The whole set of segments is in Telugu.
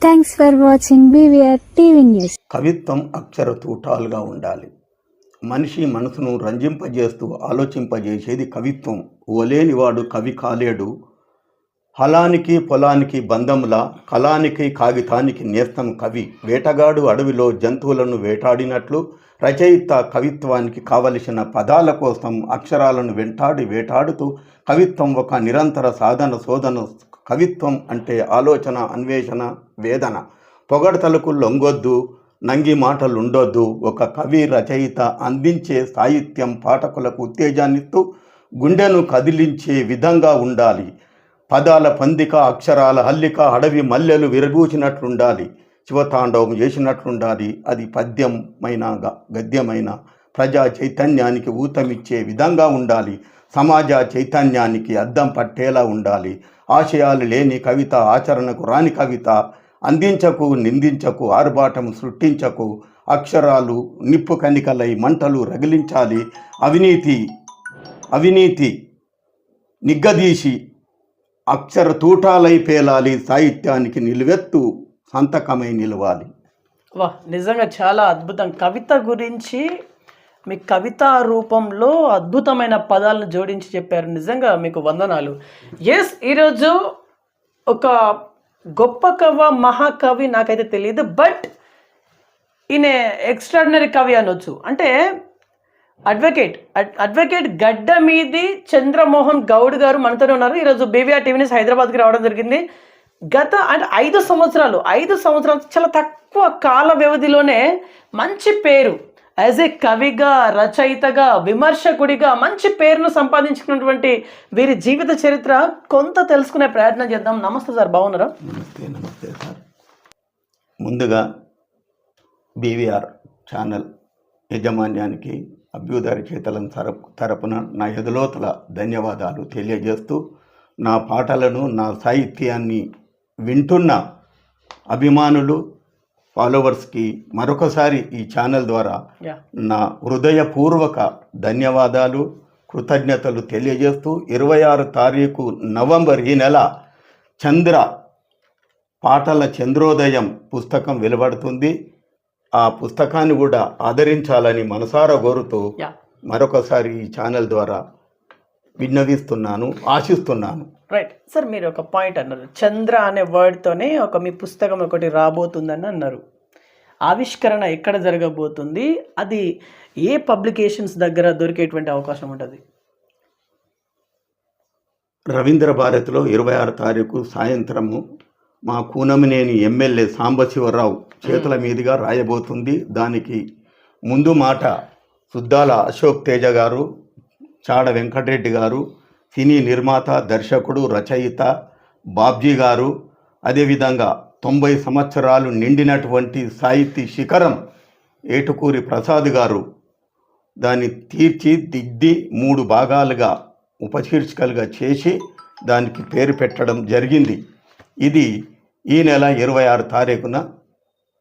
Thanks for watching BVR TV news. కవిత్వం అక్షర తూటాలుగా ఉండాలి. మనిషి మనసును రంజింపజేస్తూ ఆలోచింపజేసేది కవిత్వం. ఓలేనివాడు కవి కాలేడు. హలానికి పొలానికి బంధంలా, కళానికి కాగితానికి నేస్తం కవి. వేటగాడు అడవిలో జంతువులను వేటాడినట్లు రచయిత కవిత్వానికి కావలసిన పదాల కోసం అక్షరాలను వేటాడుతూ కవిత్వం ఒక నిరంతర సాధన శోధన. కవిత్వం అంటే ఆలోచన, అన్వేషణ, వేదన. పొగడ్తలకు లొంగొద్దు, నంగి మాటలు ఉండొద్దు. ఒక కవి రచయిత అందించే సాహిత్యం పాఠకులకు ఉత్తేజాన్నిస్తూ గుండెను కదిలించే విధంగా ఉండాలి. పదాల పందిక, అక్షరాల హల్లిక, అడవి మల్లెలు విరబూచినట్లుండాలి, శివతాండవం చేసినట్లుండాలి. అది పద్యమైన గద్యమైన ప్రజా చైతన్యానికి ఊతమిచ్చే విధంగా ఉండాలి. సమాజ చైతన్యానికి అద్దం పట్టేలా ఉండాలి. ఆశయాలు లేని కవిత, ఆచరణకు రాని కవిత. అందించకు, నిందించకు, ఆర్భాటం సృష్టించకు. అక్షరాలు నిప్పు కణికలై మంటలు రగిలించాలి. అవినీతి నిగ్గదీసి అక్షర తూటాలై పేలాలి. సాహిత్యానికి నిలువెత్తు సంతకమై నిలవాలి. వాహ్, నిజంగా చాలా అద్భుతం. కవిత గురించి మీ కవితా రూపంలో అద్భుతమైన పదాలను జోడించి చెప్పారు. నిజంగా మీకు వందనాలు. ఎస్, ఈరోజు ఒక గొప్ప మహాకవి నాకైతే తెలియదు, బట్ ఈయన ఎక్స్ట్రాడినరీ కవి అనొచ్చు. అంటే అడ్వకేట్ గడ్డ మీది చంద్రమోహన్ గౌడ్ గారు మనతోనే ఉన్నారు. ఈరోజు బీవీఆర్ టీవీ న్యూస్ హైదరాబాద్కి రావడం జరిగింది. గత అంటే 5 సంవత్సరాలు చాలా తక్కువ కాల వ్యవధిలోనే మంచి పేరు యాజ్ ఏ కవిగా, రచయితగా, విమర్శకుడిగా మంచి పేరును సంపాదించుకున్నటువంటి వీరి జీవిత చరిత్ర కొంత తెలుసుకునే ప్రయత్నం చేద్దాం. నమస్తే సార్, బాగున్నారా? నమస్తే సార్. ముందుగా బీవీఆర్ ఛానల్ యాజమాన్యానికి అభ్యుదయ చేతల తరపున నా ఎదులోతుల ధన్యవాదాలు తెలియజేస్తూ, నా పాటలను, నా సాహిత్యాన్ని వింటున్న అభిమానులు, ఫాలోవర్స్కి మరొకసారి ఈ ఛానల్ ద్వారా నా హృదయపూర్వక ధన్యవాదాలు, కృతజ్ఞతలు తెలియజేస్తూ 26 తారీఖు నవంబర్ ఈ నెల పాటల చంద్రోదయం పుస్తకం వెలువడుతుంది. ఆ పుస్తకాన్ని కూడా ఆదరించాలని మనసారా కోరుతూ మరొకసారి ఈ ఛానల్ ద్వారా విన్నవిస్తున్నాను, ఆశిస్తున్నాను. రైట్ సార్, మీరు ఒక పాయింట్ అన్నారు, చంద్ర అనే వర్డ్తోనే మీ పుస్తకం ఒకటి రాబోతుందని అన్నారు. ఆవిష్కరణ ఎక్కడ జరగబోతుంది? అది ఏ పబ్లికేషన్స్ దగ్గర దొరికేటువంటి అవకాశం ఉంటుంది? రవీంద్ర భారతిలో 26 తారీఖు సాయంత్రము మా కూనమినేని ఎమ్మెల్యే సాంబశివరావు చేతుల మీదుగా రాయబోతుంది. దానికి ముందు మాట సుద్దాల అశోక్ తేజ గారు, చాడ వెంకటరెడ్డి గారు, సినీ నిర్మాత, దర్శకుడు, రచయిత బాబ్జీ గారు, అదేవిధంగా 90 సంవత్సరాలు నిండినటువంటి సాహితీ శిఖరం ఏటుకూరి ప్రసాద్ గారు దాన్ని తీర్చిదిద్ది 3 భాగాలుగా ఉపశీర్షికలుగా చేసి దానికి పేరు పెట్టడం జరిగింది. ఇది ఈ నెల 26 తారీఖున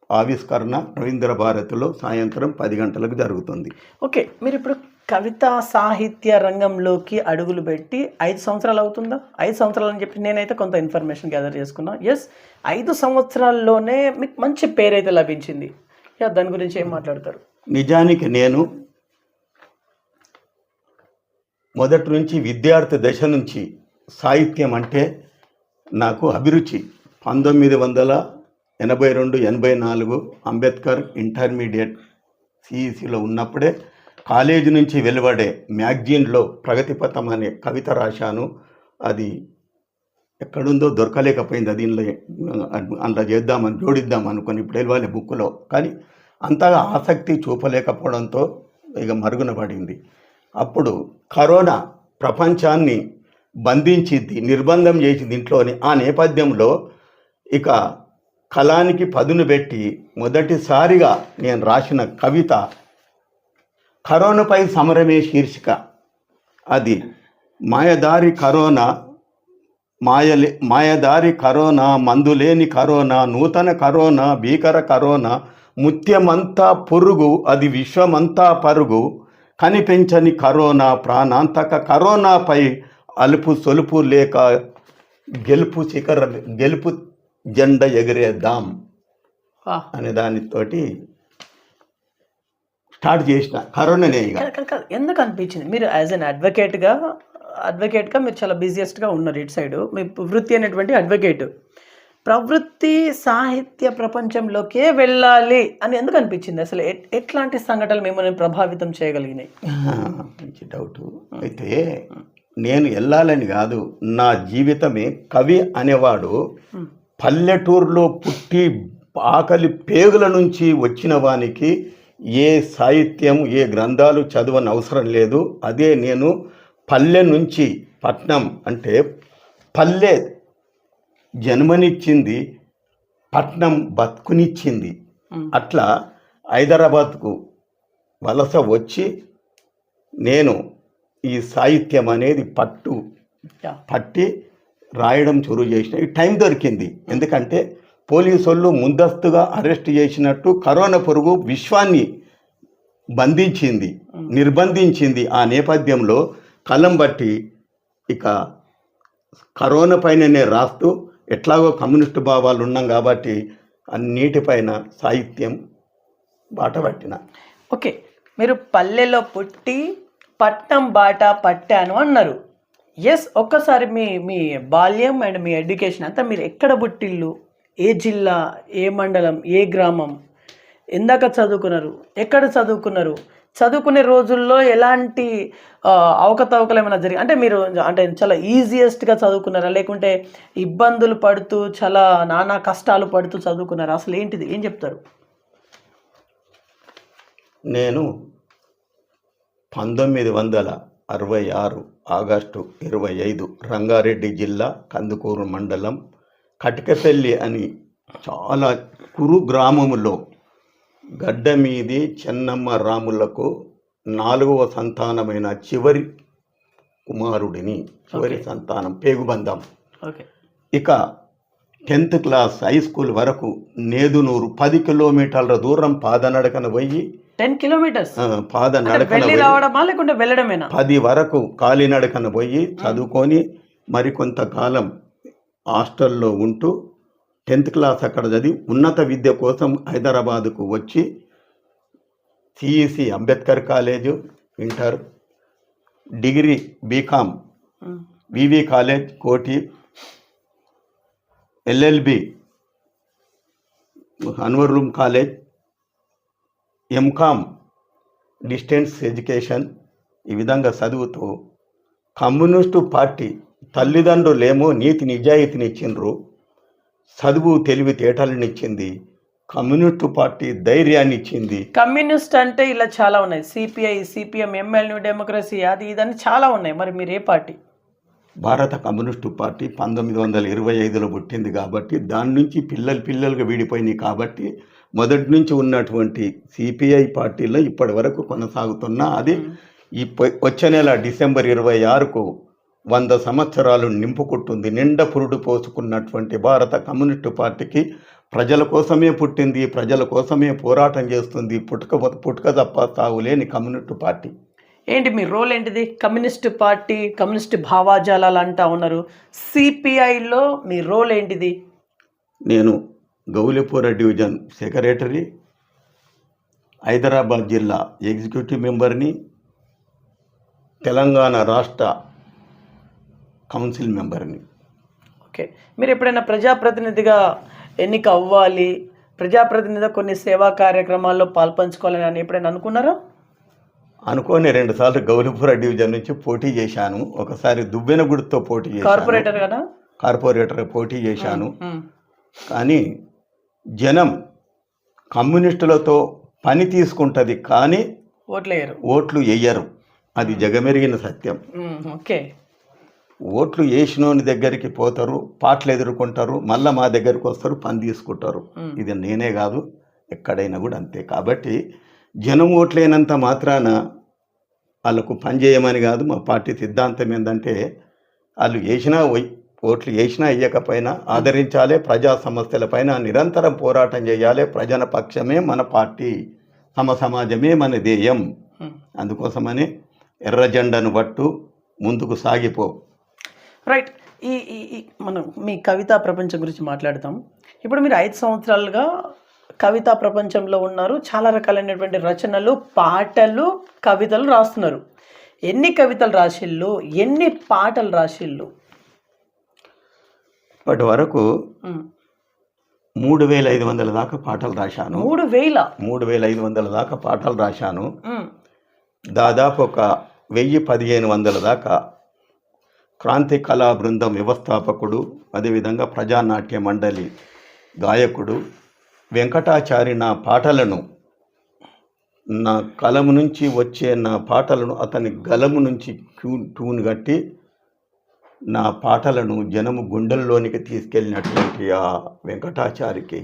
ఆవిష్కరణ రవీంద్ర భారతిలో సాయంత్రం 10 గంటలకు జరుగుతుంది. ఓకే, మీరు ఇప్పుడు కవితా సాహిత్య రంగంలోకి అడుగులు పెట్టి 5 సంవత్సరాలు అవుతుందా? 5 సంవత్సరాలు అని చెప్పి నేనైతే కొంత ఇన్ఫర్మేషన్ గ్యాదర్ చేసుకున్నా. ఎస్, 5 సంవత్సరాల్లోనే మీకు మంచి పేరైతే లభించింది. దాని గురించి ఏం మాట్లాడతారు? నిజానికి నేను మొదటి నుంచి విద్యార్థి దశ నుంచి సాహిత్యం అంటే నాకు అభిరుచి. 1982-84 అంబేద్కర్ ఇంటర్మీడియట్ సిఈసిలో ఉన్నప్పుడే కాలేజీ నుంచి వెలువడే మ్యాగజైన్లో ప్రగతిపథం అనే కవిత రాశాను. అది ఎక్కడుందో దొరకలేకపోయింది. అది అందులో జోడిద్దాం అనుకుని ఇప్పుడు వెళ్ళాలి బుక్లో. కానీ అంతగా ఆసక్తి చూపలేకపోవడంతో ఇక మరుగున పడింది. అప్పుడు కరోనా ప్రపంచాన్ని బంధించింది, నిర్బంధం చేసింది ఇంట్లోని. ఆ నేపథ్యంలో ఇక కళానికి పదును పెట్టి మొదటిసారిగా నేను రాసిన కవిత కరోనాపై సమరమే శీర్షిక. అది మాయదారి కరోనా, మందులేని కరోనా, నూతన కరోనా, భీకర కరోనా, ముత్యమంతా పురుగు, అది విశ్వమంతా పరుగు, కనిపించని కరోనా, ప్రాణాంతక కరోనాపై అలుపు సొలుపు లేక గెలుపు జెండా ఎగిరేద్దాం ఆ. అనే దానితోటి స్టార్ట్ చేసిన కరోనానే ఇక. కాదు, ఎందుకు అనిపించింది మీరు యాజ్ అన్ అడ్వకేట్గా మీరు చాలా బిజియెస్ట్గా ఉన్నారు ఇటు సైడ్, మీ వృత్తి అనేటువంటి అడ్వకేట్, ప్రవృత్తి సాహిత్య ప్రపంచంలోకే వెళ్ళాలి అని ఎందుకు అనిపించింది? అసలు ఎట్లాంటి సంఘటనలు మిమ్మల్ని ప్రభావితం చేయగలిగినాయి? మంచి డౌట్. అయితే నేను వెళ్ళాలని కాదు, నా జీవితమే కవి అనేవాడు పల్లెటూరులో పుట్టి ఆకలి పేగుల నుంచి వచ్చిన వానికి ఏ సాహిత్యం ఏ గ్రంథాలు చదవని అవసరం లేదు. అదే నేను పల్లె నుంచి పట్నం, అంటే పల్లె జన్మనిచ్చింది, పట్నం బతుకునిచ్చింది. అట్లా హైదరాబాద్కు వలస వచ్చి నేను ఈ సాహిత్యం అనేది పట్టి రాయడం చురువు చేసిన. ఈ టైం దొరికింది, ఎందుకంటే పోలీసు వాళ్ళు ముందస్తుగా అరెస్ట్ చేసినట్టు కరోనా పురుగు విశ్వాన్ని బంధించింది, నిర్బంధించింది. ఆ నేపథ్యంలో కలం బట్టి ఇక కరోనా పైననే రాస్తూ, ఎట్లాగో కమ్యూనిస్టు భావాలు ఉన్నాం కాబట్టి అన్నిటిపైన సాహిత్యం బాట పట్టిన. ఓకే, మీరు పల్లెలో పుట్టి పట్నం బాట పట్టాను అన్నారు. ఎస్, ఒక్కసారి మీ బాల్యం అండ్ మీ ఎడ్యుకేషన్ అంతా మీరు ఎక్కడ పుట్టిల్లు, ఏ జిల్లా, ఏ మండలం, ఏ గ్రామం, ఎందాక చదువుకున్నారు, ఎక్కడ చదువుకున్నారు, చదువుకునే రోజుల్లో ఎలాంటి అవకతవకలు ఏమైనా జరిగి, అంటే మీరు అంటే చాలా ఈజియెస్ట్గా చదువుకున్నారా, లేకుంటే ఇబ్బందులు పడుతూ చాలా నానా కష్టాలు పడుతూ చదువుకున్నారా? అసలు ఏంటిది, ఏం చెప్తారు? నేను 1966 ఆగస్టు 25 రంగారెడ్డి జిల్లా కందుకూరు మండలం కటికపల్లి అని చాలా కురు గ్రామములో గడ్డ మీది చెన్నమ్మ రాములకు 4వ సంతానమైన చివరి కుమారుడిని, చివరి సంతానం, పేగుబంధం. ఇక 10th క్లాస్ హై స్కూల్ వరకు నేదునూరు 10 కిలోమీటర్ల దూరం పాదనడకన పోయి 10 కిలోమీటర్స్ పాదనడకన రావడమా లేకుంటే వెళ్ళడమేనా? 10 వరకు కాలినడకన పోయి చదువుకొని మరికొంతకాలం హాస్టల్లో ఉంటూ 10th క్లాస్ అక్కడ చదివి ఉన్నత విద్య కోసం హైదరాబాదుకు వచ్చి CEC Ambedkar college inter, degree BCom VV college Koti, LLB Anwar college, MCom distance education. ఈ విధంగా చదువుతూ కమ్యూనిస్టు పార్టీ తల్లిదండ్రులేమో నీతి నిజాయితీని ఇచ్చిండ్రు, చదువు తెలివితేటలను ఇచ్చింది. కమ్యూనిస్టు పార్టీ ధైర్యాన్ని ఇచ్చింది. కమ్యూనిస్ట్ అంటే ఇలా చాలా ఉన్నాయి, CPI, CPM, ML, new democracy, అది ఇదని చాలా ఉన్నాయి. మరి మీరు ఏ పార్టీ? భారత కమ్యూనిస్టు పార్టీ 1925లో పుట్టింది కాబట్టి దాని నుంచి పిల్లలుగా విడిపోయినాయి కాబట్టి మొదటి నుంచి ఉన్నటువంటి సిపిఐ పార్టీలో ఇప్పటి వరకు కొనసాగుతున్నా. అది వచ్చే నెల డిసెంబర్ 26కు 100 సంవత్సరాలు నింపుకుంటుంది. నిండా పురుడు పోసుకున్నటువంటి భారత కమ్యూనిస్టు పార్టీకి ప్రజల కోసమే పుట్టింది, ప్రజల కోసమే పోరాటం చేస్తుంది. పుట్టుక తప్ప సాగులేని కమ్యూనిస్టు పార్టీ. ఏంటి మీ రోల్ ఏంటిది? కమ్యూనిస్ట్ పార్టీ, కమ్యూనిస్ట్ భావాజాలాలు అంటా ఉన్నారు, సిపిఐలో మీ రోల్ ఏంటిది? నేను గౌలిపుర డివిజన్ సెక్రటరీ, హైదరాబాద్ జిల్లా ఎగ్జిక్యూటివ్ మెంబర్ని, తెలంగాణ రాష్ట్ర కౌన్సిల్ మెంబర్ని. ఓకే, మీరు ఎప్పుడైనా ప్రజాప్రతినిధిగా ఎన్నిక అవ్వాలి, ప్రజాప్రతినిధిగా కొన్ని సేవా కార్యక్రమాల్లో పాల్పంచుకోవాలని అని ఎప్పుడైనా అనుకున్నారా? అనుకోని 2 సార్లు గౌలిపుర డివిజన్ నుంచి పోటీ చేశాను. ఒకసారి దువ్వెనగుడితో పోటీ చేశాను, కార్పొరేటర్ కదా, కార్పొరేటర్ పోటీ చేశాను. కానీ జనం కమ్యూనిస్టులతో పని తీసుకుంటుంది కానీ ఓట్లు వేయరు, అది జగమెరిగిన సత్యం. ఓకే, ఓట్లు వేసినోని దగ్గరికి పోతారు, పాటలు ఎదుర్కొంటారు, మళ్ళీ మా దగ్గరికి వస్తారు, పని తీసుకుంటారు. ఇది నేనే కాదు, ఎక్కడైనా కూడా అంతే. కాబట్టి జనం ఓట్లేనంత మాత్రాన వాళ్ళకు పని చేయమని కాదు. మా పార్టీ సిద్ధాంతం ఏంటంటే వాళ్ళు ఓట్లు వేసినా వేయకపోయినా ఆదరించాలి, ప్రజా సమస్యలపైన నిరంతరం పోరాటం చేయాలి. ప్రజల పక్షమే మన పార్టీ, సమాజమే మన ధ్యేయం. అందుకోసమని ఎర్ర జెండాను పట్టు ముందుకు సాగిపో. రైట్. ఈ ఈ ఈ మనం మీ కవితా ప్రపంచం గురించి మాట్లాడతాం. ఇప్పుడు మీరు 5 సంవత్సరాలుగా కవితా ప్రపంచంలో ఉన్నారు. చాలా రకాలైనటువంటి రచనలు, పాటలు, కవితలు రాస్తున్నారు. ఎన్ని కవితలు రాసిళ్ళు, ఎన్ని పాటలు రాసిళ్ళు? ఇప్పటి వరకు 3500 దాకా పాటలు రాశాను. 3000? 3500 దాకా పాటలు రాశాను. దాదాపు ఒక 1000-1500 దాకా క్రాంతి కళా బృందం వ్యవస్థాపకుడు, అదేవిధంగా ప్రజానాట్య మండలి గాయకుడు వెంకటాచారి నా పాటలను, నా కలము నుంచి వచ్చే నా పాటలను అతని గలము నుంచి ట్యూన్ కట్టి నా పాటలను జనము గుండెల్లోనికి తీసుకెళ్ళినటువంటి ఆ వెంకటాచారికి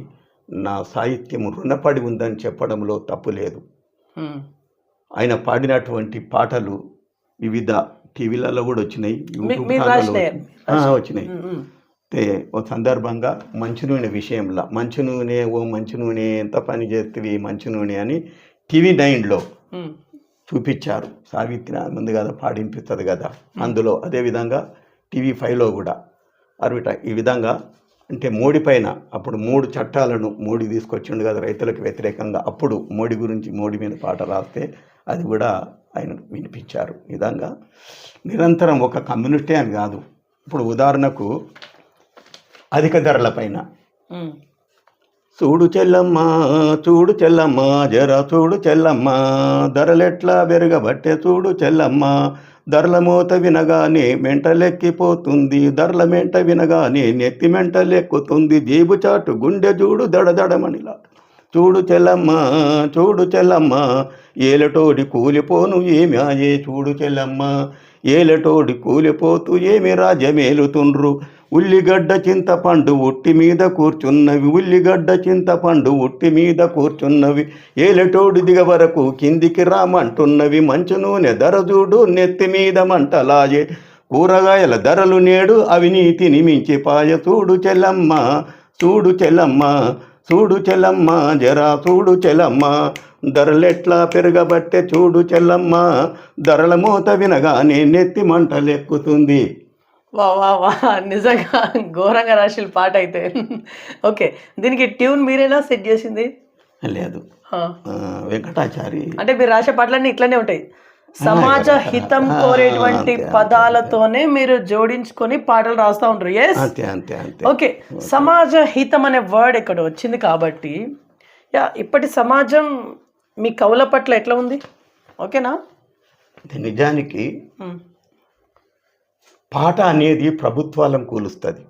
నా సాహిత్యము రుణపడి ఉందని చెప్పడంలో తప్పు లేదు. ఆయన పాడినటువంటి పాటలు వివిధ టీవీలలో కూడా వచ్చినాయి, యూట్యూబ్ ఛానల్లో వచ్చినాయి. ఓ సందర్భంగా మంచి నూనె విషయంలో, మంచి నూనె ఓ మంచి నూనె ఎంత పని చేస్తుంది మంచి నూనె అని టీవీ 9లో చూపించారు. సావిత్రి ముందు కదా పాడినిపిస్తుంది కదా అందులో. అదేవిధంగా టీవీ 5లో కూడా అరవిట ఈ విధంగా. అంటే మోడీ పైన అప్పుడు 3 చట్టాలను మోడీ తీసుకొచ్చిండు కదా రైతులకు వ్యతిరేకంగా. అప్పుడు మోడీ గురించి, మోడీ మీద పాట రాస్తే అది కూడా ఆయన వినిపించారు. ఈ విధంగా నిరంతరం ఒక కమ్యూనిటీ అని కాదు. ఇప్పుడు ఉదాహరణకు అధిక ధరల పైన చూడు చెల్లమ్మ, చూడు చెల్లమ్మ, జర చూడు చెల్లమ్మ, ధరలెట్లా పెరగబట్టే చూడు చెల్లమ్మ, ధరల మోత వినగానే మెంటలెక్కిపోతుంది, ధరల మెంట వినగానే నెత్తి మెంటలెక్కుతుంది, జేబు చాటు గుండె చూడు దడదడమనిలా చూడు చెల్లమ్మ, చూడు చెల్లమ్మ, ఏలటోడి కూలిపోను ఏమి ఆయే చూడు చెల్లమ్మ, ఏలటోడి కూలిపోతూ ఏమి రాజ్యమేలుతుండ్రు, ఉల్లిగడ్డ చింతపండు ఉట్టి మీద కూర్చున్నవి, ఉల్లిగడ్డ చింతపండు ఉట్టి మీద కూర్చున్నవి, ఏలటోడి దిగ వరకు కిందికి రామంటున్నవి, మంచు నూనె ధర చూడు నెత్తి మీద మంటలాయే, కూరగాయల ధరలు నేడు అవినీతిని మించిపాయ, చూడు చెల్లమ్మ, చూడు చెల్లమ్మ, చూడు చెల్లమ్మ, జరా చూడు చెల్లమ్మ, ధరలెట్లా పెరగబట్టే చూడు చెల్లమ్మ, ధరల మూత వినగానే నెత్తి మంటలెక్కుతుంది. వా వా వా, నిజంగా ఘోరంగా రాసిన పాట అయితే. ఓకే, దీనికి ట్యూన్ మీరేనా సెట్ చేసింది? లేదు, వెంకటాచారి. అంటే మీరు రాసే పాటలన్నీ ఇట్లనే ఉంటాయి, సమాజ హితం కోరేటువంటి పదాలతోనే మీరు జోడించుకొని పాటలు రాస్తూ ఉంటారు. ఎస్, అంతే అంతే అంతే. ఓకే, సమాజ హితం అనే వర్డ్ ఇక్కడ వచ్చింది కాబట్టి ఇప్పటి సమాజం మీ కవుల పట్ల ఎట్లా ఉంది? ఓకేనా? నిజానికి పాట అనేది ప్రభుత్వాలను కూలుస్తుంది,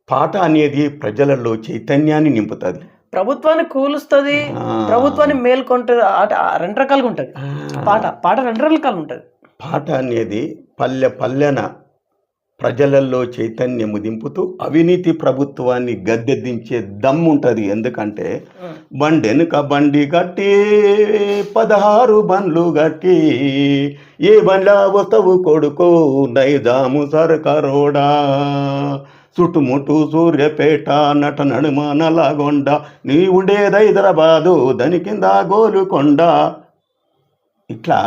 పాట అనేది ప్రజలలో చైతన్యాన్ని నింపుతుంది. ప్రభుత్వాన్ని కూలుస్తుంది, ప్రభుత్వాన్ని మేల్కొంటుంది. రెండు రకాలుగా ఉంటుంది పాట 2 రకాలు ఉంటుంది. పాట అనేది పల్లె పల్లెన ప్రజలలో చైతన్యము దింపుతూ అవినీతి ప్రభుత్వాన్ని గద్దెదించే దమ్ము ఉంటుంది. ఎందుకంటే బండెనుక బండి గట్టి 16 బండ్లు గట్టి, ఏ బండ్లా వస్తవు కొడుకో నైజాము సర్కారోడా, చుట్టుముట్టు సూర్యపేట నట నడుమ నల్గొండ, నీ ఉండేది హైదరాబాదు దాని కింద గోలుకొండ. ఇట్లా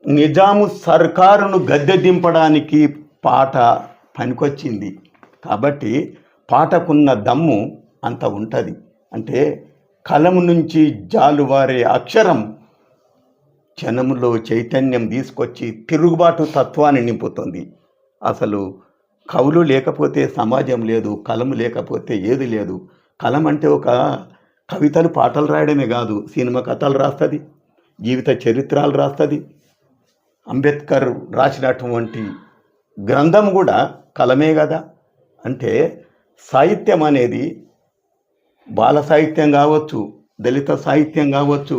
నిజాము సర్కారును గద్దె దింపడానికి పాట పనికొచ్చింది. కాబట్టి పాటకున్న దమ్ము అంత ఉంటుంది. అంటే కలము నుంచి జాలువారే అక్షరం జనములో చైతన్యం తీసుకొచ్చి తిరుగుబాటు తత్వాన్ని నింపుతుంది. అసలు కవులు లేకపోతే సమాజం లేదు, కలము లేకపోతే ఏది లేదు. కలం అంటే ఒక కవితలు పాటలు రాయడమే కాదు, సినిమా కథలు రాస్తుంది, జీవిత చరిత్రలు రాస్తుంది. అంబేద్కర్ రాసినటువంటి గ్రంథం కూడా కలమే కదా. అంటే సాహిత్యం అనేది బాల సాహిత్యం కావచ్చు, దళిత సాహిత్యం కావచ్చు,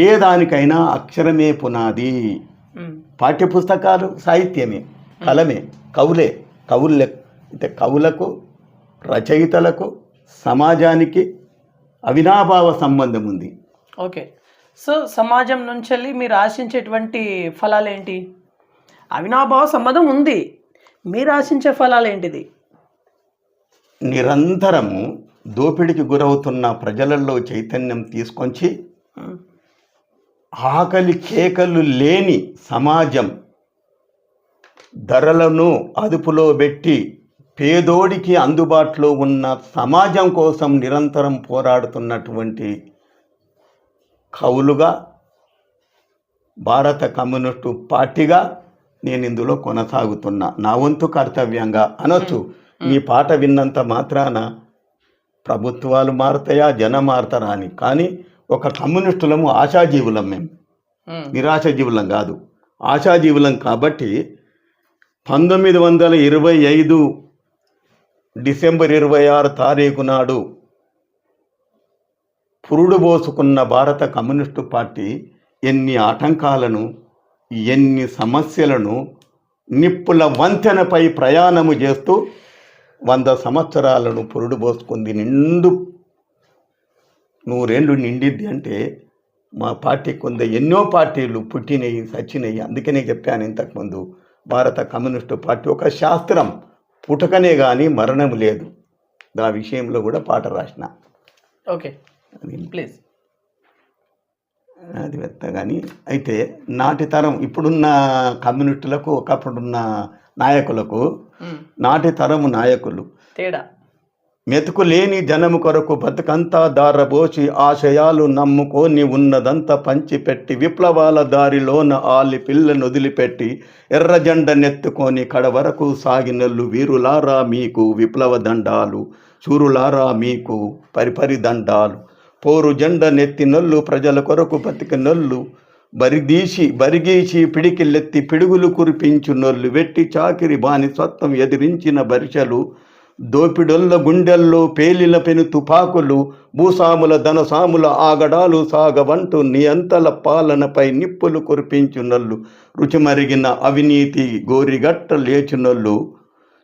ఏ దానికైనా అక్షరమే పునాది. పాఠ్యపుస్తకాలు సాహిత్యమే, కలమే, కవులే. అంటే కవులకు, రచయితలకు, సమాజానికి అవినాభావ సంబంధం ఉంది. ఓకే, సో సమాజం నుంచి వెళ్ళి మీరు ఆశించేటువంటి ఫలాలు ఏంటి? అవినాభావ సంబంధం ఉంది, మీరు ఆశించే ఫలాలు ఏంటిది? నిరంతరము దోపిడికి గురవుతున్న ప్రజలలో చైతన్యం తీసుకొచ్చి ఆకలి కేకలు లేని సమాజం ధరలను అదుపులో పెట్టి పేదోడికి అందుబాటులో ఉన్న సమాజం కోసం నిరంతరం పోరాడుతున్నటువంటి కవులుగా, భారత కమ్యూనిస్టు పార్టీగా నేను ఇందులో కొనసాగుతున్నా. నా వంతు కర్తవ్యంగా అనొచ్చు. ఈ పాట విన్నంత మాత్రాన ప్రభుత్వాలు మారుతాయా, జనం మారుతారా అని. కానీ ఒక కమ్యూనిస్టులము ఆశాజీవులం, మేము నిరాశజీవులం కాదు, ఆశాజీవులం. కాబట్టి 1925 డిసెంబర్ 26 తారీఖు నాడు పురుడు పోసుకున్న భారత కమ్యూనిస్టు పార్టీ ఎన్ని ఆటంకాలను, ఎన్ని సమస్యలను నిప్పుల వంతెనపై ప్రయాణము చేస్తూ 100 సంవత్సరాలను పురుడు పోసుకుంది. నిండు 100 ఏళ్ళు నిండిద్ది అంటే మా పార్టీ కొంత ఎన్నో పార్టీలు పుట్టినవి, సచ్చినవి. అందుకనే చెప్పాను ఇంతకుముందు, భారత కమ్యూనిస్టు పార్టీ ఒక శాస్త్రం, పుటకనే కానీ మరణం లేదు. ఆ విషయంలో కూడా పాట రాసిన. Okay, please. అది వెత్త. కానీ అయితే నాటి తరం, ఇప్పుడున్న కమ్యూనిస్టులకు, ఒకప్పుడున్న నాయకులకు, నాటి తరము నాయకులు తేడా, మెతుకు లేని జనము కొరకు బతుకంతా దారబోసి ఆశయాలు నమ్ముకొని ఉన్నదంతా పంచిపెట్టి విప్లవాల దారిలోన ఆలి పిల్లను వదిలిపెట్టి ఎర్ర జెండ నెత్తుకొని కడ వరకు సాగినల్లు వీరులారా మీకు విప్లవ దండాలు, శూరులారా మీకు పరిపరి దండాలు. పోరు జెండ నెత్తినొల్లు ప్రజల కొరకు బతికినొల్లు బరిగీసి పిడికిలెత్తి పిడుగులు కురిపించునొల్లు వెట్టి చాకిరి బాని స్వత్వం ఎదిరించిన బరిసెలు దోపిడొల్ల గుండెల్లో పేలిన పెను తుపాకులు భూసాముల ధనసాముల ఆగడాలు సాగవంటూ నియంతల పాలనపై నిప్పులు కురిపించునొల్లు రుచిమరిగిన అవినీతి గోరిగట్ట లేచునొల్లు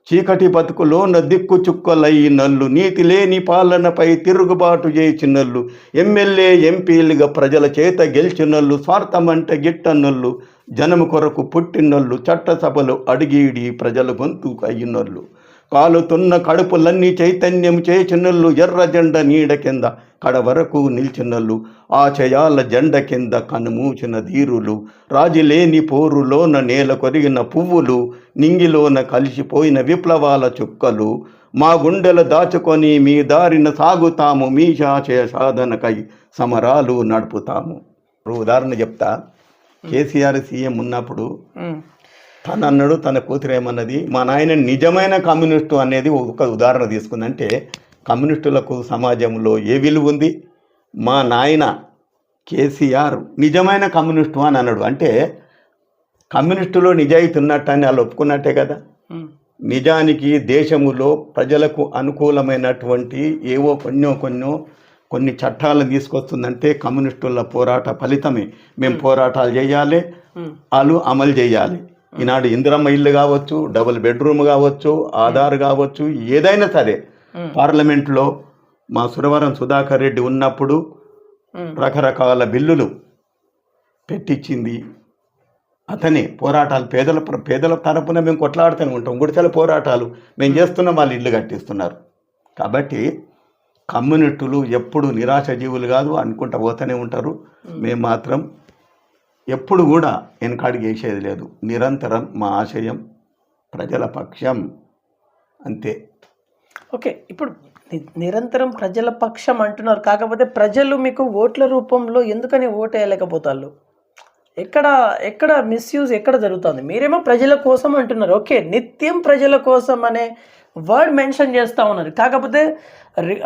చీకటి బతుకులోన దిక్కు చుక్కలయ్యినల్లు నీతి లేని పాలనపై తిరుగుబాటు చేసినల్లు ఎమ్మెల్యే ఎంపీలుగా ప్రజల చేత గెలిచినల్లు స్వార్థమంటే గిట్టనొల్లు జనము కొరకు పుట్టినొల్లు చట్టసభలు అడిగిడి ప్రజల గొంతు అయ్యినొల్లు కాలుతున్న కడుపులన్నీ చైతన్యం చేసినల్లు ఎర్ర జెండ నీడ కింద కడ వరకు నిల్చినల్లు ఆశయాల జెండ కింద కనుమూచిన ధీరులు రాజులేని పోరులోన నేల కొరిగిన పువ్వులు నింగిలోన కలిసిపోయిన విప్లవాల చుక్కలు మా గుండెల దాచుకొని మీ దారిన సాగుతాము మీ ఆశయ సాధనకై సమరాలు నడుపుతాము. ఉదాహరణ చెప్తా. కేసీఆర్ సీఎం ఉన్నప్పుడు తను అన్నాడు, తన కూతురు ఏమన్నది, మా నాయన నిజమైన కమ్యూనిస్టు అనేది ఒక ఉదాహరణ తీసుకుందంటే కమ్యూనిస్టులకు సమాజంలో ఏ విలువ ఉంది. మా నాయన కేసీఆర్ నిజమైన కమ్యూనిస్టు అని అన్నాడు. అంటే కమ్యూనిస్టులో నిజాయితీ ఉన్నట్టు అని వాళ్ళు ఒప్పుకున్నట్టే కదా. నిజానికి దేశములో ప్రజలకు అనుకూలమైనటువంటి ఏవో కొన్ని చట్టాలను తీసుకొస్తుందంటే కమ్యూనిస్టుల పోరాట ఫలితమే. మేము పోరాటాలు చేయాలి, వాళ్ళు అమలు చేయాలి. ఈనాడు ఇందిరమ్మ ఇల్లు కావచ్చు, డబుల్ బెడ్రూమ్ కావచ్చు, ఆధార్ కావచ్చు, ఏదైనా సరే పార్లమెంట్లో మా సురవరం సుధాకర్ రెడ్డి ఉన్నప్పుడు రకరకాల బిల్లులు పెట్టించింది అతనే. పోరాటాలు పేదల తరపున మేము కొట్లాడుతూనే ఉంటాం. గుడిసెల పోరాటాలు మేము చేస్తున్నాం, వాళ్ళు ఇల్లు కట్టిస్తున్నారు. కాబట్టి కమ్యూనిస్టులు ఎప్పుడు నిరాశ జీవులు కాదు, అనుకుంటా పోతూనే ఉంటారు. మేము మాత్రం ఎప్పుడు కూడా వెనకాడికి వేసేది లేదు. నిరంతరం మా ఆశయం ప్రజల పక్షం, అంతే. ఓకే, ఇప్పుడు నిరంతరం ప్రజల పక్షం అంటున్నారు. కాకపోతే ప్రజలు మీకు ఓట్ల రూపంలో ఎందుకని ఓటు వేయలేకపోతారు? ఎక్కడ మిస్యూజ్ ఎక్కడ జరుగుతుంది? మీరేమో ప్రజల కోసం అంటున్నారు. ఓకే, నిత్యం ప్రజల కోసం అనే వర్డ్ మెన్షన్ చేస్తూ ఉన్నారు. కాకపోతే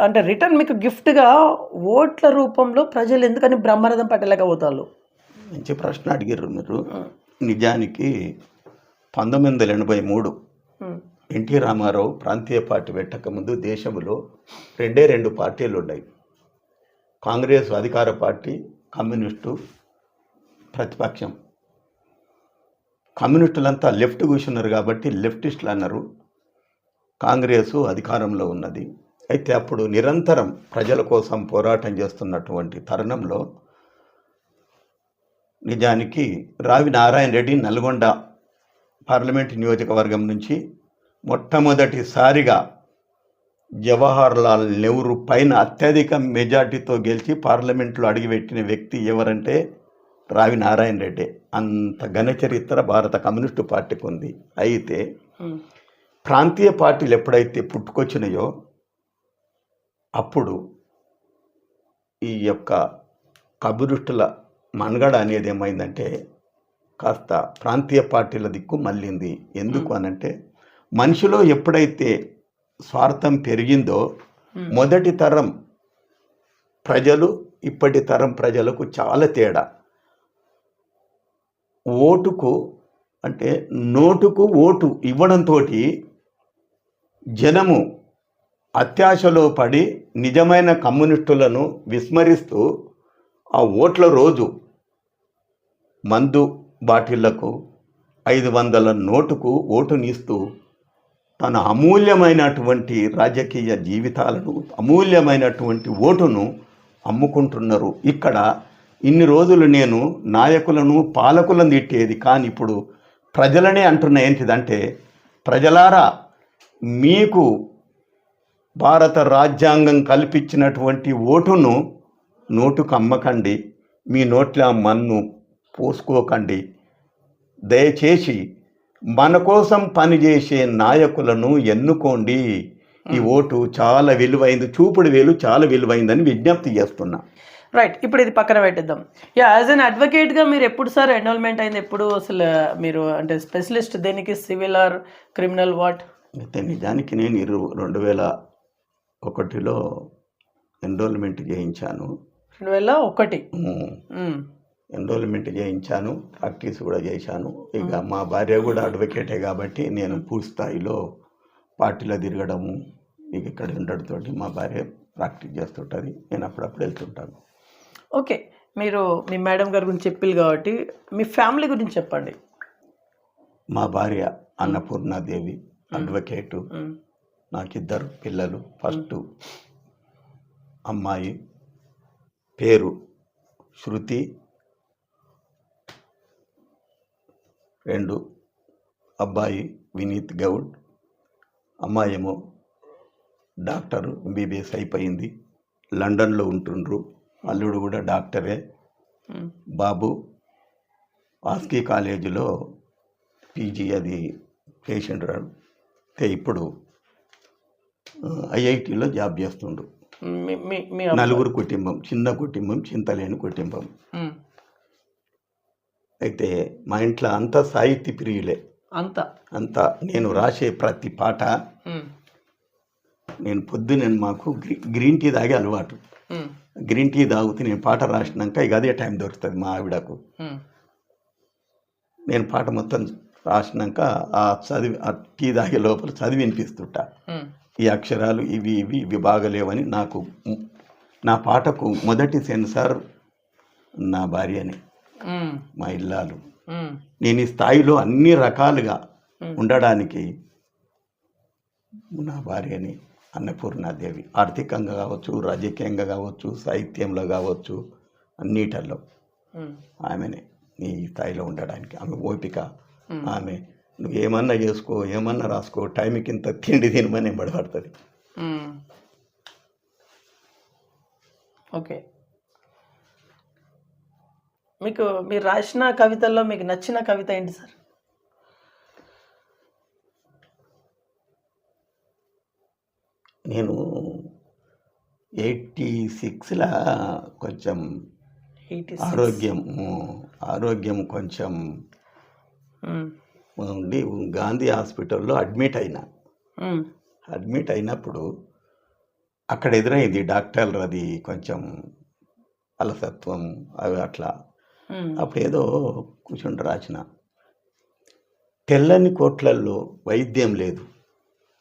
అంటే రిటర్న్ మీకు గిఫ్ట్గా ఓట్ల రూపంలో ప్రజలు ఎందుకని బ్రహ్మరథం పట్టలేకపోతారు? మంచి ప్రశ్న అడిగారు మీరు. నిజానికి 1983 ఎన్టీ రామారావు ప్రాంతీయ పార్టీ పెట్టకముందు దేశంలో 2 పార్టీలు ఉన్నాయి. కాంగ్రెస్ అధికార పార్టీ, కమ్యూనిస్టు ప్రతిపక్షం. కమ్యూనిస్టులంతా లెఫ్ట్ కూర్చున్నారు కాబట్టి లెఫ్టిస్టులు అన్నారు. కాంగ్రెస్ అధికారంలో ఉన్నది. అయితే అప్పుడు నిరంతరం ప్రజల కోసం పోరాటం చేస్తున్నటువంటి తరుణంలో నిజానికి రావి నారాయణ రెడ్డి నల్గొండ పార్లమెంట్ నియోజకవర్గం నుంచి మొట్టమొదటిసారిగా జవహర్లాల్ నెహ్రూ పైన అత్యధిక మెజార్టీతో గెలిచి పార్లమెంట్లో అడుగుపెట్టిన వ్యక్తి ఎవరంటే రావి నారాయణ రెడ్డి. అంత ఘన చరిత్ర భారత కమ్యూనిస్టు పార్టీకి ఉంది. అయితే ప్రాంతీయ పార్టీలు ఎప్పుడైతే పుట్టుకొచ్చినాయో అప్పుడు ఈ యొక్క కమ్యూనిస్టుల మనుగడ అనేది ఏమైందంటే కాస్త ప్రాంతీయ పార్టీల దిక్కు మళ్ళింది. ఎందుకు అనంటే మనిషిలో ఎప్పుడైతే స్వార్థం పెరిగిందో మొదటి తరం ప్రజలు ఇప్పటి తరం ప్రజలకు చాలా తేడా. ఓటుకు అంటే నోటుకు ఓటు ఇవ్వడంతో జనము అత్యాశలో పడి నిజమైన కమ్యూనిస్టులను విస్మరిస్తూ ఆ ఓట్ల రోజు మందు బాటిళ్లకు 500 నోటుకు ఓటునిస్తూ తన అమూల్యమైనటువంటి రాజకీయ జీవితాలను అమూల్యమైనటువంటి ఓటును అమ్ముకుంటున్నారు. ఇక్కడ ఇన్ని రోజులు నేను నాయకులను పాలకులను తిట్టేది, కానీ ఇప్పుడు ప్రజలనే అంటున్నా. ఏంటిదంటే ప్రజలారా, మీకు భారత రాజ్యాంగం కల్పించినటువంటి ఓటును నోటుకు అమ్మకండి, మీ నోట్ల మన్ను పోసుకోకండి. దయచేసి మన కోసం పనిచేసే నాయకులను ఎన్నుకోండి. ఈ ఓటు చాలా విలువైంది, చూపుడు వేలు చాలా విలువైందని విజ్ఞప్తి చేస్తున్నా. రైట్, ఇప్పుడు ఇది పక్కన పెట్టిద్దాం. యాజ్ అన్ అడ్వకేట్గా మీరు ఎప్పుడు సార్ ఎన్రోల్మెంట్ అయింది? ఎప్పుడు అసలు మీరు అంటే స్పెషలిస్ట్ దేనికి, సివిల్ ఆర్ క్రిమినల్ వాట్? అయితే నిజానికి నేను 2001లో ఎన్రోల్మెంట్ చేయించాను. 2001 ఎన్రోల్మెంట్ చేయించాను, ప్రాక్టీస్ కూడా చేశాను. ఇక మా భార్య కూడా అడ్వకేటే కాబట్టి నేను పూర్తి స్థాయిలో పార్టీలో తిరగడము ఇక ఇక్కడ ఉండడంతో మా భార్య ప్రాక్టీస్ చేస్తుంటుంది, నేను అప్పుడప్పుడు వెళ్తుంటాను. ఓకే, మీరు మీ మేడం గారి గురించి చెప్పారు కాబట్టి మీ ఫ్యామిలీ గురించి చెప్పండి. మా భార్య అన్నపూర్ణాదేవి అడ్వకేటు, నాకు 2 పిల్లలు. ఫస్ట్ అమ్మాయి పేరు శృతి, 2 అబ్బాయి వినీత్ గౌడ్. అమ్మాయి ఏమో డాక్టర్ ఎంబీబీఎస్ అయిపోయింది, లండన్లో ఉంటుండ్రు. అల్లుడు కూడా డాక్టరే. బాబు ఆస్కీ కాలేజీలో పీజీ అది చేసిండ్రు. ఇప్పుడు ఐఐటిలో జాబ్ చేస్తుండ్రు. 4 కుటుంబం, చిన్న కుటుంబం, చింతలేని కుటుంబం. అయితే మా ఇంట్లో అంతా సాహిత్య ప్రియులే. అంతా నేను రాసే ప్రతి పాట, నేను పొద్దున మాకు గ్రీన్ టీ తాగే అలవాటు. గ్రీన్ టీ తాగుతూ నేను పాట రాసినాక ఇక అదే టైం దొరుకుతుంది మా ఆవిడకు. నేను పాట మొత్తం రాసినాక ఆ టీ తాగే లోపల చదివి వినిపిస్తుంటా. ఈ అక్షరాలు ఇవి ఇవి ఇవి బాగలేవని. నాకు నా పాటకు మొదటి సెన్సార్ నా భార్యని, మా ఇల్లాలు. నేను ఈ స్థాయిలో అన్ని రకాలుగా ఉండడానికి నా భార్యని అన్నపూర్ణాదేవి, ఆర్థికంగా కావచ్చు, రాజకీయంగా కావచ్చు, సాహిత్యంలో కావచ్చు, అన్నిటల్లో ఆమెనే ఈ స్థాయిలో ఉండడానికి. ఆమె ఓపిక, ఆమె నువ్వు ఏమన్నా చేసుకో, ఏమన్నా రాసుకో, టైంకి ఇంత తిండి తినమని బడబడుతుంది. ఓకే, మీకు మీరు రాసిన కవితల్లో మీకు నచ్చిన కవిత ఏంటి సార్? నేను 86లా కొంచెం ఆరోగ్యం కొంచెం ఉండి గాంధీ హాస్పిటల్లో అడ్మిట్ అయినప్పుడు అక్కడ ఎదురైంది డాక్టర్లు అది కొంచెం అలసత్వం అవి అట్లా. అప్పుడు ఏదో కూర్చుండి రాసిన, తెల్లని కోట్లల్లో వైద్యం లేదు,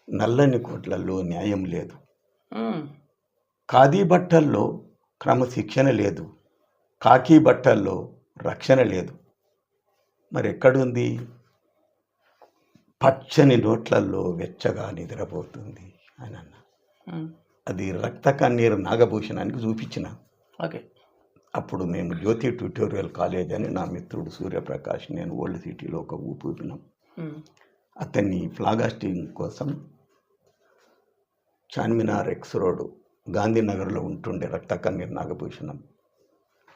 నల్లని కోట్లల్లో న్యాయం లేదు, ఖాదీ బట్టల్లో క్రమశిక్షణ లేదు, కాకి బట్టల్లో రక్షణ లేదు, మరి ఎక్కడుంది పచ్చని నోట్లల్లో వెచ్చగా నిద్రపోతుంది అని అన్న. అది రక్త కన్నీరు నాగభూషణానికి చూపించిన. ఓకే, అప్పుడు మేము జ్యోతి ట్యూటోరియల్ కాలేజ్ అని నా మిత్రుడు సూర్యప్రకాష్, నేను ఓల్డ్ సిటీలో ఒక ఊపినాం. అతన్ని ఫ్లాగాస్టింగ్ కోసం చార్మినార్ ఎక్స్ రోడ్ గాంధీనగర్లో ఉంటుండే రక్త కన్నీరు నాగభూషణం.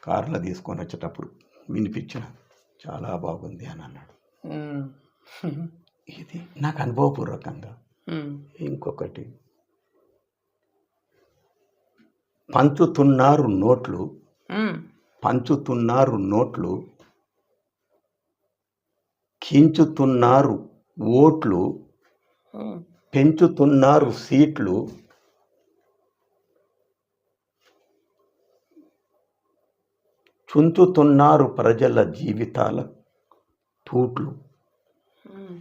కార్లో తీసుకొని వచ్చేటప్పుడు వినిపించిన చాలా బాగుంది అని అన్నాడు. ఉమ్. ఇది నాకు అనుభవపూర్వకంగా. ఉమ్. ఇంకొకటి, పంచుతున్నారు నోట్లు, ఉమ్. పంచుతున్నారు నోట్లు, కించుతున్నారు ఓట్లు, ఉమ్. పెంచుతున్నారు సీట్లు, చుంచుతున్నారు ప్రజల జీవితాల తూట్లు. ఉమ్.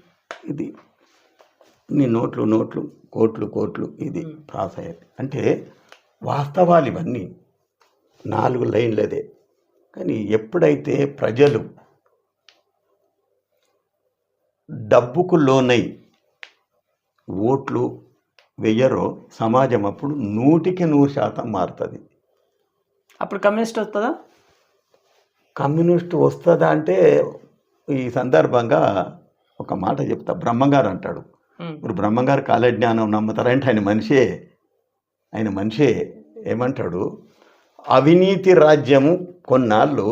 ఇది నీ నోట్లు నోట్లు, కోట్లు కోట్లు, ఇది ప్రాసయతి. అంటే వాస్తవాలు ఇవన్నీ 4 లైన్లదే. కానీ ఎప్పుడైతే ప్రజలు డబ్బుకు లోనై ఓట్లు వెయ్యరో సమాజం అప్పుడు 100% మారుతుంది. అప్పుడు కమ్యూనిస్ట్ వస్తుందా? కమ్యూనిస్ట్ వస్తుందా అంటే ఈ సందర్భంగా ఒక మాట చెప్తా. బ్రహ్మంగారు అంటాడు, ఇప్పుడు బ్రహ్మంగారు కాలజ్ఞానం నమ్ముతారంటే ఆయన మనిషే ఏమంటాడు, అవినీతి రాజ్యము కొన్నాళ్ళు,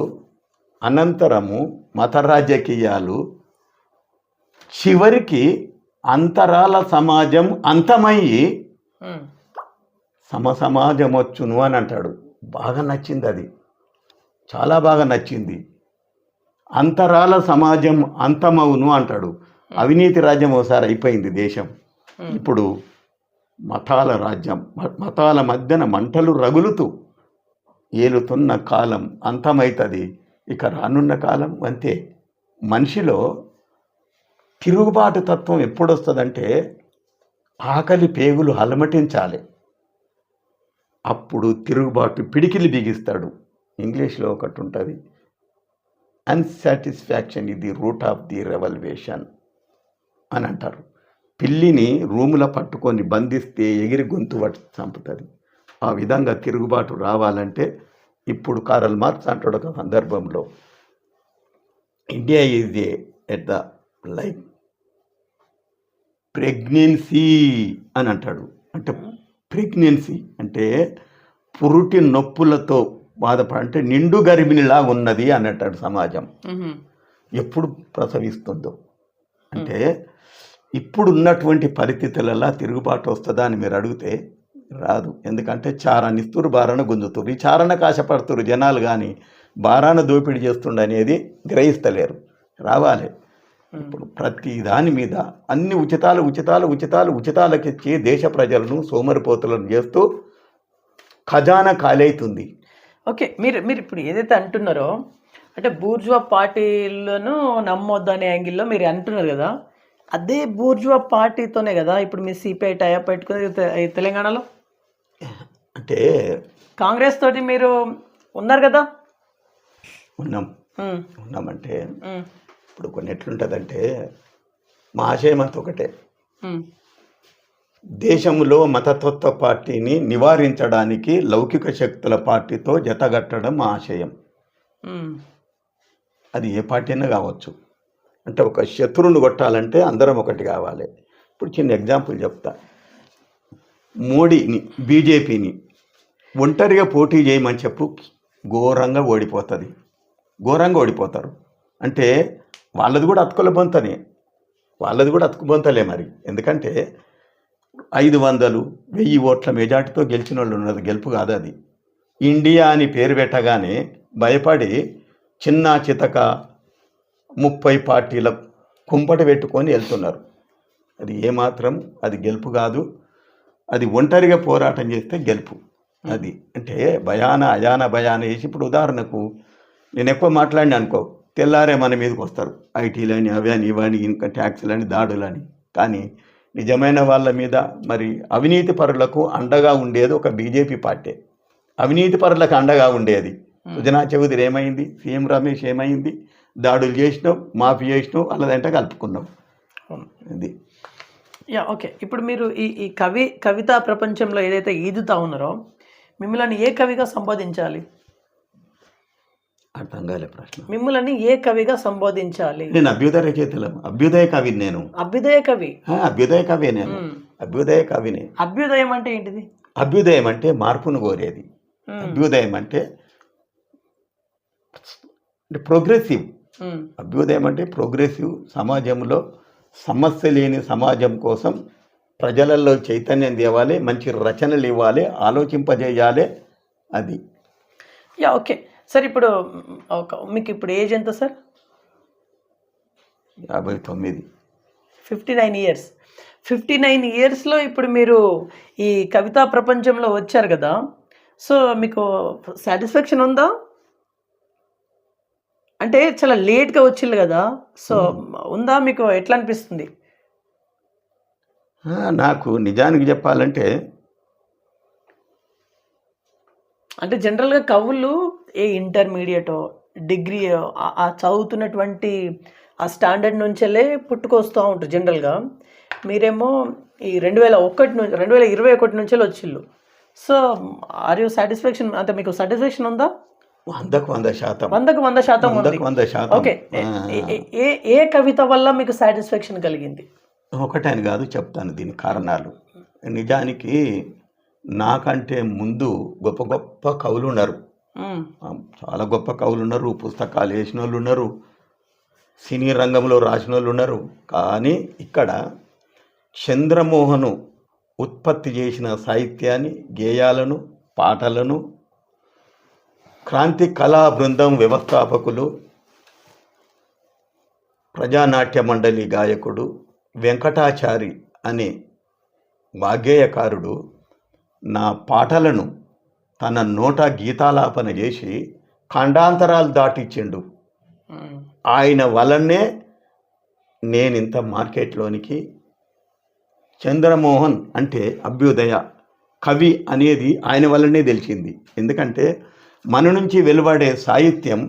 అనంతరము మత రాజకీయాలు, చివరికి అంతరాల సమాజం అంతమయ్యి సమసమాజం వచ్చును అని అంటాడు. బాగా నచ్చింది, అది చాలా బాగా నచ్చింది. అంతరాల సమాజం అంతమవును అంటాడు. అవినీతి రాజ్యం ఒకసారి అయిపోయింది దేశం, ఇప్పుడు మతాల రాజ్యం, మతాల మధ్యన మంటలు రగులుతూ ఏలుతున్న కాలం అంతమవుతుంది. ఇక రానున్న కాలం అంతే. మనిషిలో తిరుగుబాటు తత్వం ఎప్పుడు వస్తుందంటే ఆకలి పేగులు అలమటించాలి, అప్పుడు తిరుగుబాటు పిడికిలి బిగిస్తాడు. ఇంగ్లీష్లో ఒకటి ఉంటుంది, అన్సాటిస్ఫాక్షన్ ఇది the root of the revolution అని అంటారు. పిల్లిని రూములో పట్టుకొని బంధిస్తే ఎగిరి గొంతు పట్టి చంపుతుంది. ఆ విధంగా తిరుగుబాటు రావాలంటే ఇప్పుడు కారల్ మార్క్స్ అంటాడు ఒక సందర్భంలో, India is at the like pregnancy అని అంటాడు. అంటే ప్రెగ్నెన్సీ అంటే పురుటి నొప్పులతో బాధపడంటే నిండు గర్భిణిలా ఉన్నది అని అంటాడు సమాజం. ఎప్పుడు ప్రసవిస్తుందో అంటే ఇప్పుడు ఉన్నటువంటి పరిస్థితులలో తిరుగుబాటు వస్తుందా అని మీరు అడిగితే రాదు. ఎందుకంటే చారాన్ని ఇస్తురు, బారాన గుంజుతురు. ఈ చారణ ఆశపడుతురు జనాలు, కానీ బారాన దోపిడీ చేస్తుండ అనేది గ్రహిస్తలేరు. రావాలి. ఇప్పుడు ప్రతి దాని మీద అన్ని ఉచితాలు ఉచితాలు ఉచితాలు ఉచితాలకిచ్చి దేశ ప్రజలను సోమరిపోతులను చేస్తూ ఖజానా ఖాళీ అవుతుంది. ఓకే, మీరు ఇప్పుడు ఏదైతే అంటున్నారో అంటే బూర్జువా పార్టీలను నమ్మొద్దు అనే యాంగిల్లో మీరు అంటున్నారు కదా, అదే బూర్జువా పార్టీతోనే కదా ఇప్పుడు మీ సిపిఐ టైప్ పెట్టుకుని తెలంగాణలో అంటే కాంగ్రెస్ తోటి మీరు ఉన్నారు కదా. ఉన్నామంటే ఇప్పుడు కొన్ని ఎట్లుంటుందంటే మా ఆశయం అంతా ఒకటే, దేశంలో మతతత్వ పార్టీని నివారించడానికి లౌకిక శక్తుల పార్టీతో జతగట్టడం మా ఆశయం. అది ఏ పార్టీ అయినా కావచ్చు. అంటే ఒక శత్రువును కొట్టాలంటే అందరం ఒకటి కావాలి. ఇప్పుడు చిన్న ఎగ్జాంపుల్ చెప్తా. మోడీని, బీజేపీని ఒంటరిగా పోటీ చేయమని చెప్పు, ఘోరంగా ఓడిపోతారు. అంటే వాళ్ళది కూడా అతుకుల బొంతలే మరి. ఎందుకంటే 500-1000 ఓట్ల మెజార్టీతో గెలిచిన వాళ్ళు ఉన్నది, గెలుపు కాదు అది. ఇండియా అని పేరు పెట్టగానే భయపడి చిన్న చితక 30 పార్టీల కుంపటి పెట్టుకొని వెళ్తున్నారు. అది ఏమాత్రం అది గెలుపు కాదు. అది ఒంటరిగా పోరాటం చేస్తే గెలుపు. అది అంటే అయాన భయాన వేసి, ఇప్పుడు ఉదాహరణకు నేను ఎక్కువ మాట్లాడినా అనుకో, తెల్లారే మన మీదకి వస్తారు, ఐటీలని అవని ఇవని ఇంకా ట్యాక్సులని దాడులని. కానీ నిజమైన వాళ్ళ మీద మరి అవినీతి పరులకు అండగా ఉండేది ఒక బీజేపీ పార్టీ. అవినీతి పరులకు అండగా ఉండేది సుజనా చౌదరి ఏమైంది, సీఎం రమేష్ ఏమైంది, దాడులు చేసినావు, మాఫీ చేసినావు, అలాదంటే కలుపుకున్నావు. అది ఓకే. ఇప్పుడు మీరు ఈ కవితా ప్రపంచంలో ఏదైతే ఈదుతా ఉన్నారో మిమ్మల్ని ఏ కవిగా సంబోధించాలి? అర్థం కాలే ప్రశ్న. మిమ్మల్ని ఏ కవిగా సంబోధించాలి? నేను అభ్యుదయ రచయితలం, అభ్యుదయ కవి. నేను అభ్యుదయ కవి. అభ్యుదయ కవి. నేను అభ్యుదయ కవిని. అభ్యుదయం అంటే ఏంటిది? అభ్యుదయం అంటే మార్పును కోరేది. అభ్యుదయం అంటే అంటే ప్రోగ్రెసివ్. ఉమ్, అభ్యుదయం అంటే ప్రోగ్రెసివ్, సమాజంలో సమస్య లేని సమాజం కోసం ప్రజలలో చైతన్యం తేవాలి, మంచి రచనలు ఇవ్వాలి, ఆలోచింపజేయాలి. అది యా ఓకే సార్. ఇప్పుడు మీకు ఇప్పుడు ఏజ్ ఎంత సార్? 59. 59 ఇయర్స్. 59 ఇయర్స్లో ఇప్పుడు మీరు ఈ కవితా ప్రపంచంలో వచ్చారు కదా, సో మీకు సాటిస్ఫాక్షన్ ఉందా? అంటే చాలా లేట్గా వచ్చింది కదా, సో ఉందా మీకు? ఎట్లా అనిపిస్తుంది? నాకు నిజానికి చెప్పాలంటే అంటే జనరల్గా కవులు ఏ ఇంటర్మీడియటో డిగ్రీయో ఆ చదువుతున్నటువంటి ఆ స్టాండర్డ్ నుంచెల్లే పుట్టుకొస్తూ ఉంటారు జనరల్గా. మీరేమో ఈ 2021 నుంచి వచ్చిళ్ళు. So are you satisfaction? అంటే మీకు సాటిస్ఫాక్షన్ ఉందా? 100% 100% ఉంది. 100%. ఓకే, ఏ కవిత వల్ల మీకు సాటిస్ఫాక్షన్ కలిగింది? ఒకటని కాదు, చెప్తాను దీని కారణాలు. నిజానికి నాకంటే ముందు గొప్ప గొప్ప కవులు ఉన్నారు, చాలా గొప్ప కవులు ఉన్నారు, పుస్తకాలు వేసిన వాళ్ళు ఉన్నారు, సినీ రంగంలో రాసిన వాళ్ళు ఉన్నారు. కానీ ఇక్కడ చంద్రమోహను ఉత్పత్తి చేసిన సాహిత్యాన్ని, గేయాలను, పాటలను క్రాంతి కళా బృందం వ్యవస్థాపకులు, ప్రజానాట్య మండలి గాయకుడు వెంకటాచారి అనే వాగ్గేయకారుడు నా పాటలను తన నోట గీతాలాపన చేసి ఖండాంతరాలు దాటిచ్చిండు. ఆయన వలనే నేనింత మార్కెట్లోనికి చంద్రమోహన్ అంటే అభ్యుదయ కవి అనేది ఆయన వల్లనే తెలిసింది. ఎందుకంటే మన నుంచి వెలువడే సాహిత్యం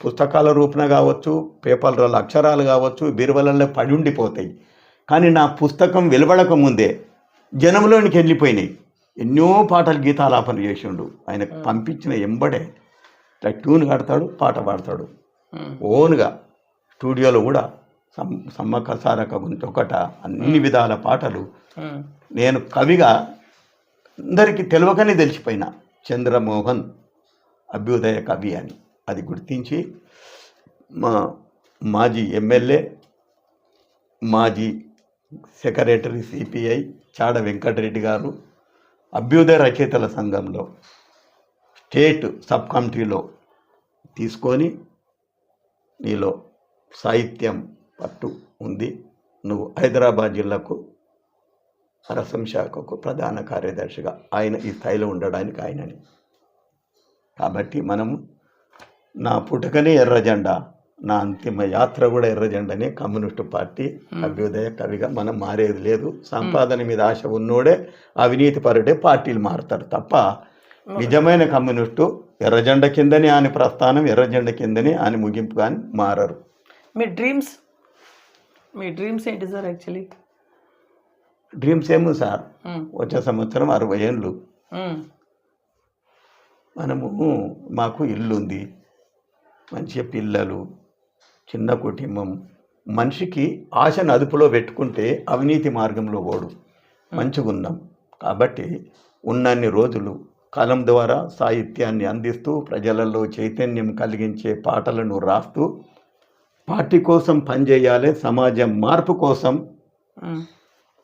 పుస్తకాల రూపణ కావచ్చు, పేపర్ల అక్షరాలు కావచ్చు, బీరువలలో పడి ఉండిపోతాయి. కానీ నా పుస్తకం వెలువడక ముందే జనంలోనికి వెళ్ళిపోయినాయి. ఎన్నో పాటలు గీతాలాపన చేసిండు. ఆయనకు పంపించిన ఎంబడే ట్యూన్ కడతాడు, పాట పాడతాడు ఓన్గా. స్టూడియోలో కూడా సమ్మక్క సారక్క గురించి ఒకట అన్ని విధాల పాటలు. నేను కవిగా అందరికీ తెలియకనే తెలిసిపోయినా చంద్రమోహన్ అభ్యుదయ కవి అని. అది గుర్తించి మా మాజీ ఎమ్మెల్యే, మాజీ సెక్రటరీ సిపిఐ చాడ వెంకటరెడ్డి గారు అభ్యుదయ రచయితల సంఘంలో స్టేట్ సబ్ కమిటీలో తీసుకొని, నీలో సాహిత్యం పట్టు ఉంది, నువ్వు హైదరాబాద్ జిల్లాకు రసం శాఖకు ప్రధాన కార్యదర్శిగా, ఆయన ఈ స్థాయిలో ఉండడానికి ఆయనని. కాబట్టి మనము నా పుట్టుకనే ఎర్రజెండా, నా అంతిమ యాత్ర కూడా ఎర్రజెండనే. కమ్యూనిస్టు పార్టీ అభ్యుదయ కవిగా మనం మారేది లేదు. సంపాదన మీద ఆశ ఉన్నోడే, అవినీతి పరుడే పార్టీలు మారుతారు తప్ప నిజమైన కమ్యూనిస్టు ఎర్రజెండ కిందనే ఆయన ప్రస్థానం, ఎర్రజెండ కిందనే ఆయన ముగింపు కానీ మారరు. మీ డ్రీమ్స్ ఏంటి సార్? యాక్చువల్లీ డ్రీమ్స్ ఏమో సార్, వచ్చే సంవత్సరం 60 ఏళ్ళు మనము, మాకు ఇల్లు ఉంది, మంచిగా పిల్లలు, చిన్న కుటుంబం. మనిషికి ఆశను అదుపులో పెట్టుకుంటే అవినీతి మార్గంలో ఓడు. మంచిగా ఉన్నాం కాబట్టి ఉన్నన్ని రోజులు కలం ద్వారా సాహిత్యాన్ని అందిస్తూ ప్రజలలో చైతన్యం కలిగించే పాటలను రాస్తూ పార్టీ కోసం పనిచేయాలి, సమాజం మార్పు కోసం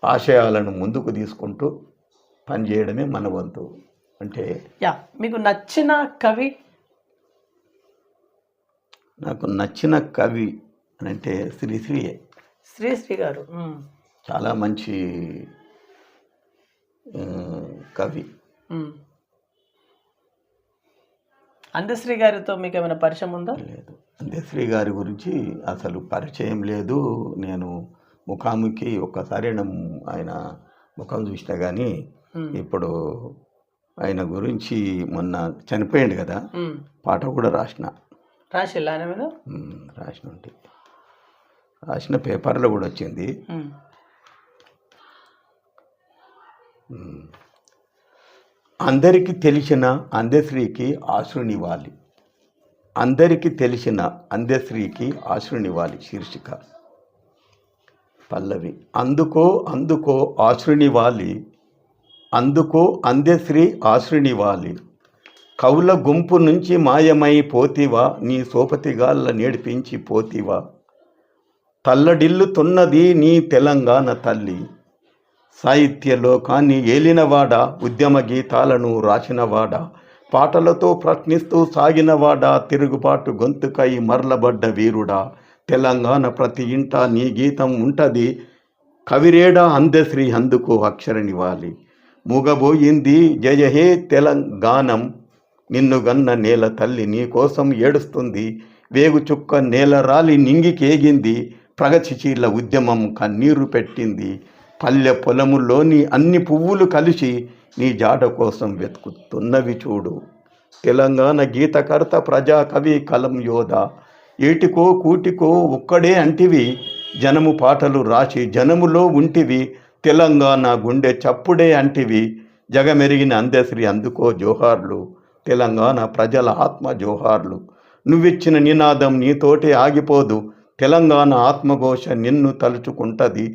ఆశయాలను ముందుకు తీసుకుంటూ పనిచేయడమే మన వంతు. అంటే మీకు నచ్చిన కవి? నాకు నచ్చిన కవి అని అంటే శ్రీశ్రీ గారు చాలా మంచి కవి. అందశ్రీ గారితో మీకు ఏమైనా పరిచయం ఉందా? లేదు, అందశ్రీ గారి గురించి అసలు పరిచయం లేదు. నేను ముఖాముఖి ఒక్కసారి ఆయన ముఖం చూసినా కానీ ఇప్పుడు ఆయన గురించి మొన్న చనిపోయింది కదా, పాట కూడా రాసిన రాసిన పేపర్లో కూడా వచ్చింది. అందరికీ తెలిసిన అందశ్రీకి ఆశ్రునివ్వాలి, అందరికీ తెలిసిన అందశ్రీకి ఆశ్రునివ్వాలి శీర్షిక. పల్లవి. అందుకో అందుకో ఆశ్రునివ్వాలి, అందుకో అందశ్రీ ఆశ్రునివ్వాలి, కవుల గుంపు నుంచి మాయమై పోతివా, నీ సోపతిగాళ్ళ నేడిపించి పోతివా, తల్లడిల్లుతున్నది నీ తెలంగాణ తల్లి, సాహిత్య లోకాన్ని ఏలినవాడ, ఉద్యమ గీతాలను రాసినవాడ, పాటలతో ప్రశ్నిస్తూ సాగినవాడ, తిరుగుబాటు గొంతుకై మరలబడ్డ వీరుడా, తెలంగాణ ప్రతి ఇంట నీ గీతం ఉంటది, కవిరేడా అందశ్రీ అందుకు అక్షరనివ్వాలి, మూగబోయింది జయ హే తెలంగాణం, నిన్ను గన్న నేల తల్లి నీ కోసం ఏడుస్తుంది, వేగు చుక్క నేల రాలి నింగికేగింది, ప్రగతిశీల ఉద్యమం కన్నీరు పెట్టింది, పల్లె పొలములోని అన్ని పువ్వులు కలిసి నీ జాడ కోసం వెతుకుతున్నవి చూడు, తెలంగాణ గీతకర్త ప్రజా కవి కలం యోధ, ఏటికో కూటికో ఒక్కడే అంటివి, జనము పాటలు రాసి జనములో ఉంటివి, తెలంగాణ గుండె చప్పుడే అంటివి, జగమెరిగిన అందశ్రీ అందుకో జోహార్లు, తెలంగాణ ప్రజల ఆత్మ జోహార్లు, నువ్విచ్చిన నినాదం నీతోటే ఆగిపోదు, తెలంగాణ ఆత్మఘోష నిన్ను తలుచుకుంటది,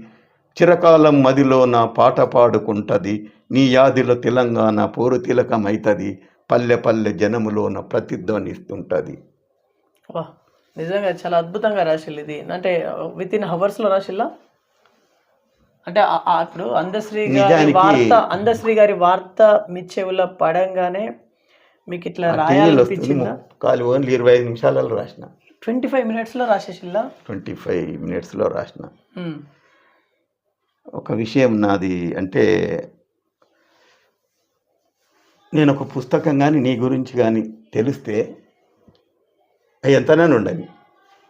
చిరకాలం మదిలో నా పాట పాడుకుంటది, నీ యాదిలో తెలంగాణ పోరు తిలకమైతది, పల్లె పల్లె జనములోన ప్రతిధ్వనిస్తుంటది. వా, నిజంగా చాలా అద్భుతంగా రాసిల్లు ఇది. అంటే విత్ ఇన్ హవర్స్లో రాసిల్లా. అంటే ఇప్పుడు అందశ్రీ గారి వార్త మీ చెవులో పడంగానే మీకు ఇట్లా రాయాలనిపించిందా? కాలు ఓన్లీ 25 నిమిషాలలో రాసిన, 25 minutesలో రాసేసిల్లా. 25 minutesలో రాసిన. ఒక విషయం నాది అంటే, నేను ఒక పుస్తకం కానీ నీ గురించి కానీ తెలిస్తే ఎంతనైనా ఉండని,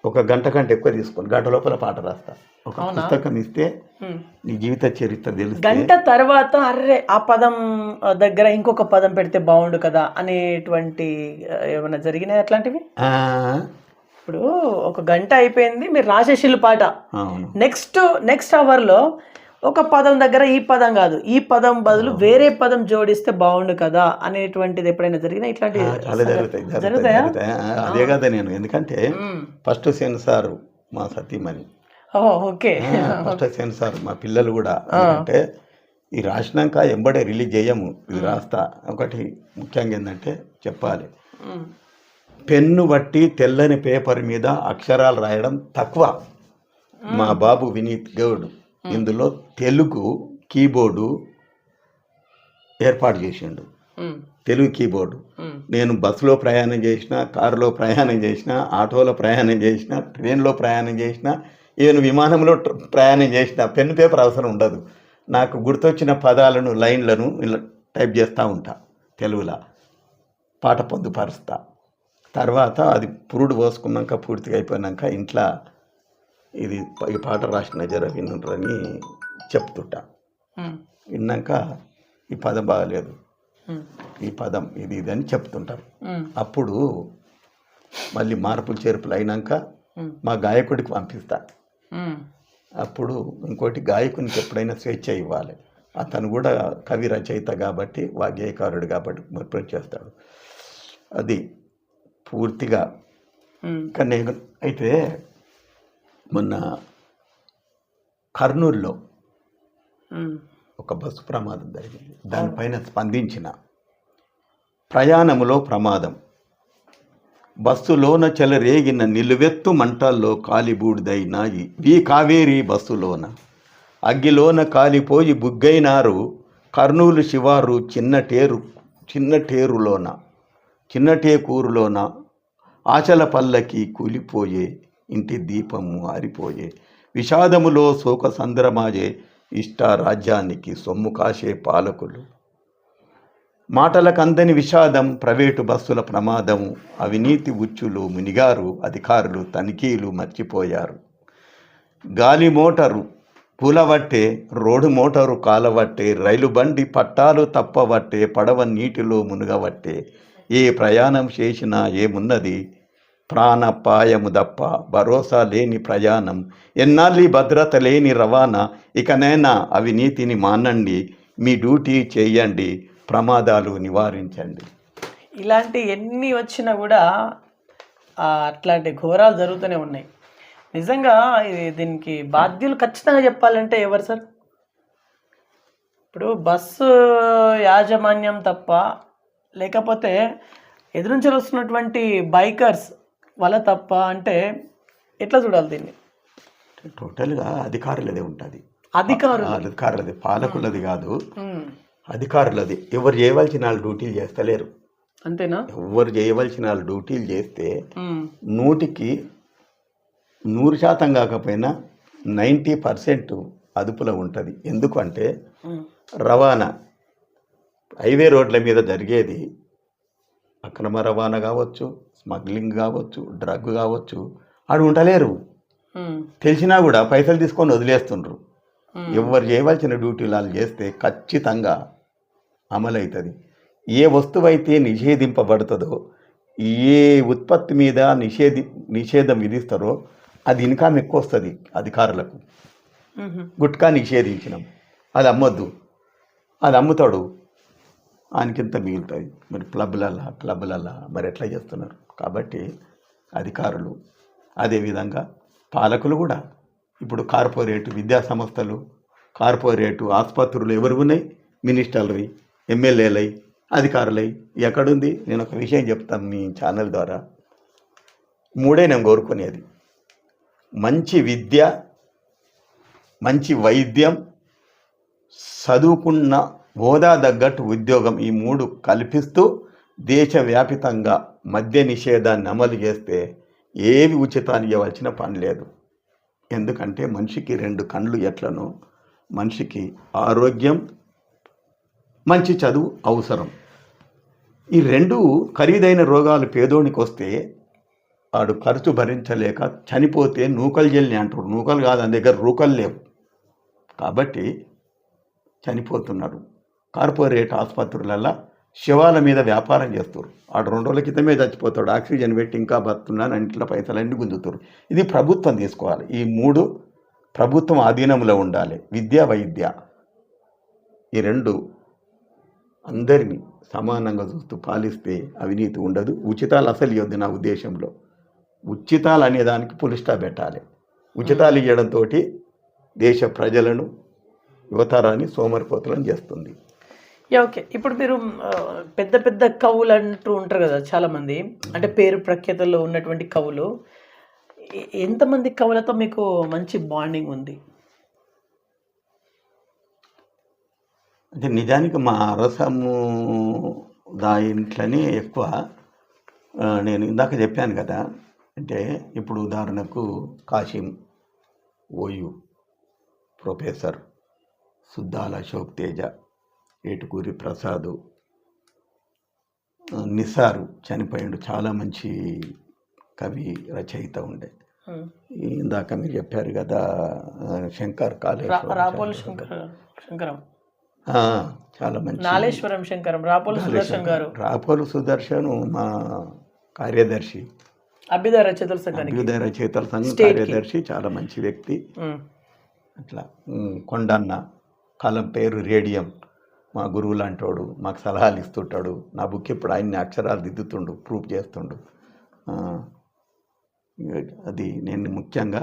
ఒక గంట కంటే ఎక్కువ తీసుకొని గంట లోపల పాట రాస్తా. ఒక పుస్తకం ఇస్తే నీ జీవిత చరిత్ర తెలుసు, గంట తర్వాత అర్రే ఆ పదం దగ్గర ఇంకొక పదం పెడితే బాగుండు కదా అనేటువంటి ఏమైనా జరిగినాయి అట్లాంటివి? ఇప్పుడు ఒక గంట అయిపోయింది, మీరు రాసేసిల్లు పాట, నెక్స్ట్ అవర్లో ఒక పదం దగ్గర ఈ పదం కాదు, ఈ పదం బదులు వేరే పదం జోడిస్తే బాగుండు కదా అనేటువంటిది ఎప్పుడైనా జరిగినా? ఇట్లాంటివి జరుగుతాయా? అదే కదా నేను, ఎందుకంటే ఫస్ట్ సెన్సార్ మా సతీమణి, ఓకే, ఫస్ట్ సెన్సార్ మా పిల్లలు కూడా, అంటే ఈ రాసినాక ఎంబడే రిలీజ్ చేయము, ఇది రాస్తా. ఒకటి ముఖ్యంగా ఏంటంటే చెప్పాలి, పెన్ను బట్టి తెల్లని పేపర్ మీద అక్షరాలు రాయడం తక్కువ. మా బాబు వినీత్ గౌడ్ ఇందులో తెలుగు కీబోర్డు ఏర్పాటు చేసిండు, తెలుగు కీబోర్డు. నేను బస్సులో ప్రయాణం చేసిన, కారులో ప్రయాణం చేసిన, ఆటోలో ప్రయాణం చేసిన, ట్రైన్లో ప్రయాణం చేసిన, ఈవెన్ విమానంలో ప్రయాణం చేసిన, పెన్ పేపర్ అవసరం ఉండదు. నాకు గుర్తొచ్చిన పదాలను, లైన్లను ఇలా టైప్ చేస్తూ ఉంటా, తెలుగులో పాట పొందుపరుస్తా. తర్వాత అది పురుడు పోసుకున్నాక, పూర్తిగా అయిపోయినాక ఇంట్లో ఇది ఈ పాట రాసిన జర వినురని చెప్తుంటా. విన్నాక ఈ పదం బాగలేదు, ఈ పదం ఇది ఇది అని చెప్తుంటారు. అప్పుడు మళ్ళీ మార్పులు చేర్పులు అయినాక మా గాయకుడికి పంపిస్తా. అప్పుడు ఇంకోటి, గాయకునికి ఎప్పుడైనా స్వేచ్ఛ ఇవ్వాలి, అతను కూడా కవి రచయిత కాబట్టి, వాగ్గేయకారుడు కాబట్టి మార్పులు చేస్తాడు. అది పూర్తిగా. కానీ అయితే మొన్న కర్నూలులో ఒక బస్సు ప్రమాదం జరిగింది, దానిపైన స్పందించిన. ప్రయాణములో ప్రమాదం, బస్సులోన చెలరేగిన నిలువెత్తు మంటల్లో కాలిబూడిదైనాయి, ఈ కావేరీ బస్సులోన అగ్గిలోన కాలిపోయి బుగ్గైనారు, కర్నూలు శివారు చిన్నటేకూరులోన ఆచల పల్లకి కూలిపోయే, ఇంటి దీపము ఆరిపోయే, విషాదములో శోక సంద్రమాయే, ఇష్ట రాజ్యానికి సొమ్ము కాసే పాలకులు, మాటలకందని విషాదం, ప్రైవేటు బస్సుల ప్రమాదం, అవినీతి ఉచ్చులు మునిగారు, అధికారులు తనిఖీలు మర్చిపోయారు, గాలి మోటారు కూలవట్టే, రోడ్డు మోటారు కాలవట్టే, రైలు బండి పట్టాలు తప్పవట్టే, పడవ నీటిలో మునుగవట్టే, ఏ ప్రయాణం చేసినా ఏమున్నది, ప్రాణపాయము దప్ప భరోసా లేని ప్రయాణం, ఎన్నాళ్ళీ భద్రత లేని రవాణా, ఇకనైనా అవినీతిని మానండి, మీ డ్యూటీ చేయండి, ప్రమాదాలు నివారించండి. ఇలాంటి ఎన్ని వచ్చినా కూడా అట్లాంటి ఘోరాలు జరుగుతూనే ఉన్నాయి. నిజంగా దీనికి బాధ్యులు ఖచ్చితంగా చెప్పాలంటే ఎవరు సార్? ఇప్పుడు బస్సు యాజమాన్యం తప్ప, లేకపోతే ఎదురుంచి వస్తున్నటువంటి బైకర్స్ వాళ్ళ తప్ప అంటే ఎట్లా చూడాలి దీన్ని? టోటల్గా అధికారులదే ఉంటుంది, అధికారులు పాలకులది కాదు, అధికారులది. ఎవరు చేయవలసిన వాళ్ళు డ్యూటీలు చేస్తలేరు. అంతేనా? ఎవరు చేయవలసిన వాళ్ళు డ్యూటీలు చేస్తే 100% కాకపోయినా 90% అదుపులో ఉంటుంది. ఎందుకంటే రవాణా హైవే రోడ్ల మీద జరిగేది అక్రమ రవాణా కావచ్చు, స్మగ్లింగ్ కావచ్చు, డ్రగ్ కావచ్చు, ఆడు ఉండలేరు. తెలిసినా కూడా పైసలు తీసుకొని వదిలేస్తుండ్రు. ఎవరు చేయవలసిన డ్యూటీలు వాళ్ళు చేస్తే ఖచ్చితంగా అమలవుతుంది. ఏ వస్తువు అయితే నిషేధింపబడుతుందో, ఏ ఉత్పత్తి మీద నిషేధం విధిస్తారో అది ఇన్కమ్ ఎక్కువ వస్తుంది అధికారులకు. గుట్కా నిషేధించినాం, అది అమ్మొద్దు, అది అమ్ముతాడు, ఆయనకింత మిగులుతుంది. మరి క్లబ్లల్లా మరి ఎట్లా చేస్తున్నారు? కాబట్టి అధికారులు, అదేవిధంగా పాలకులు కూడా ఇప్పుడు కార్పొరేటు విద్యా సంస్థలు, కార్పొరేటు ఆసుపత్రులు ఎవరు ఉన్నాయి? మినిస్టర్లవి, ఎమ్మెల్యేలై, అధికారులై. ఎక్కడుంది? నేను ఒక విషయం చెప్తాను మీ ఛానల్ ద్వారా. 3 నేను కోరుకునేది: మంచి విద్య, మంచి వైద్యం, చదువుకున్న హోదా తగ్గట్టు ఉద్యోగం, ఈ 3 కల్పిస్తూ దేశవ్యాపితంగా మద్య నిషేధాన్ని అమలు చేస్తే ఏవి ఉచితాన్ని ఇవ్వాల్సిన పని లేదు. ఎందుకంటే మనిషికి 2 కళ్ళు ఎట్లనో మనిషికి ఆరోగ్యం, మంచి చదువు అవసరం. ఈ 2 ఖరీదైన రోగాలు పేదోనికి వస్తే వాడు ఖర్చు భరించలేక చనిపోతే నూకలు జల్లి అంటారు. నూకలు కాదు, అని దగ్గర రూకలు లేవు కాబట్టి చనిపోతున్నారు. కార్పొరేట్ ఆసుపత్రులల్లో శవాల మీద వ్యాపారం చేస్తారు. ఆడు 2 రోజుల క్రితమే చచ్చిపోతాడు, ఆక్సిజన్ పెట్టి ఇంకా బతున్నాను, ఇంట్లో పైసలన్నీ గుంజుతారు. ఇది ప్రభుత్వం తీసుకోవాలి. ఈ 3 ప్రభుత్వం ఆధీనంలో ఉండాలి. విద్య, వైద్య, ఈ 2 అందరినీ సమానంగా చూస్తూ పాలిస్తే అవినీతి ఉండదు. ఉచితాలు అసలు ఇవ్వద్దు. నా ఉద్దేశంలో ఉచితాలు అనేదానికి పులిస్టా పెట్టాలి. ఉచితాలు ఇవ్వడంతో దేశ ప్రజలను, యువతరాన్ని సోమరిపోతులను చేస్తుంది. ఓకే, ఇప్పుడు మీరు పెద్ద పెద్ద కవులు అంటూ ఉంటారు కదా చాలామంది, అంటే పేరు ప్రఖ్యాతల్లో ఉన్నటువంటి కవులు. ఎంతమంది కవులతో మీకు మంచి బాండింగ్ ఉంది? అంటే నిజానికి మా రసము దాంట్లోనే ఎక్కువ. నేను ఇందాక చెప్పాను కదా, అంటే ఇప్పుడు ఉదాహరణకు కాశీం ఓయు, ప్రొఫెసర్ సుద్దాల అశోక్ తేజ, ఏటుకూరి ప్రసాదు, నిసారు చనిపోయిండు, చాలా మంచి కవి రచయిత ఉండే. ఇందాక మీరు చెప్పారు కదా శంకర్ శంకరం, చాలా మంచి, నాలేశ్వరం శంకరం, రాపోలు సుదర్శన్ మా కార్యదర్శి, అభ్యుదయ రచయితల సంఘం కార్యదర్శి, చాలా మంచి వ్యక్తి. అట్లా కొండన్న, కాలం పేరు రేడియం, మా గురువు లాంటోడు, మాకు సలహాలు ఇస్తుంటాడు. నా బుక్ ఇప్పుడు ఆయన్ని అక్షరాలు దిద్దుతుండు, ప్రూఫ్ చేస్తుండు. అది నేను ముఖ్యంగా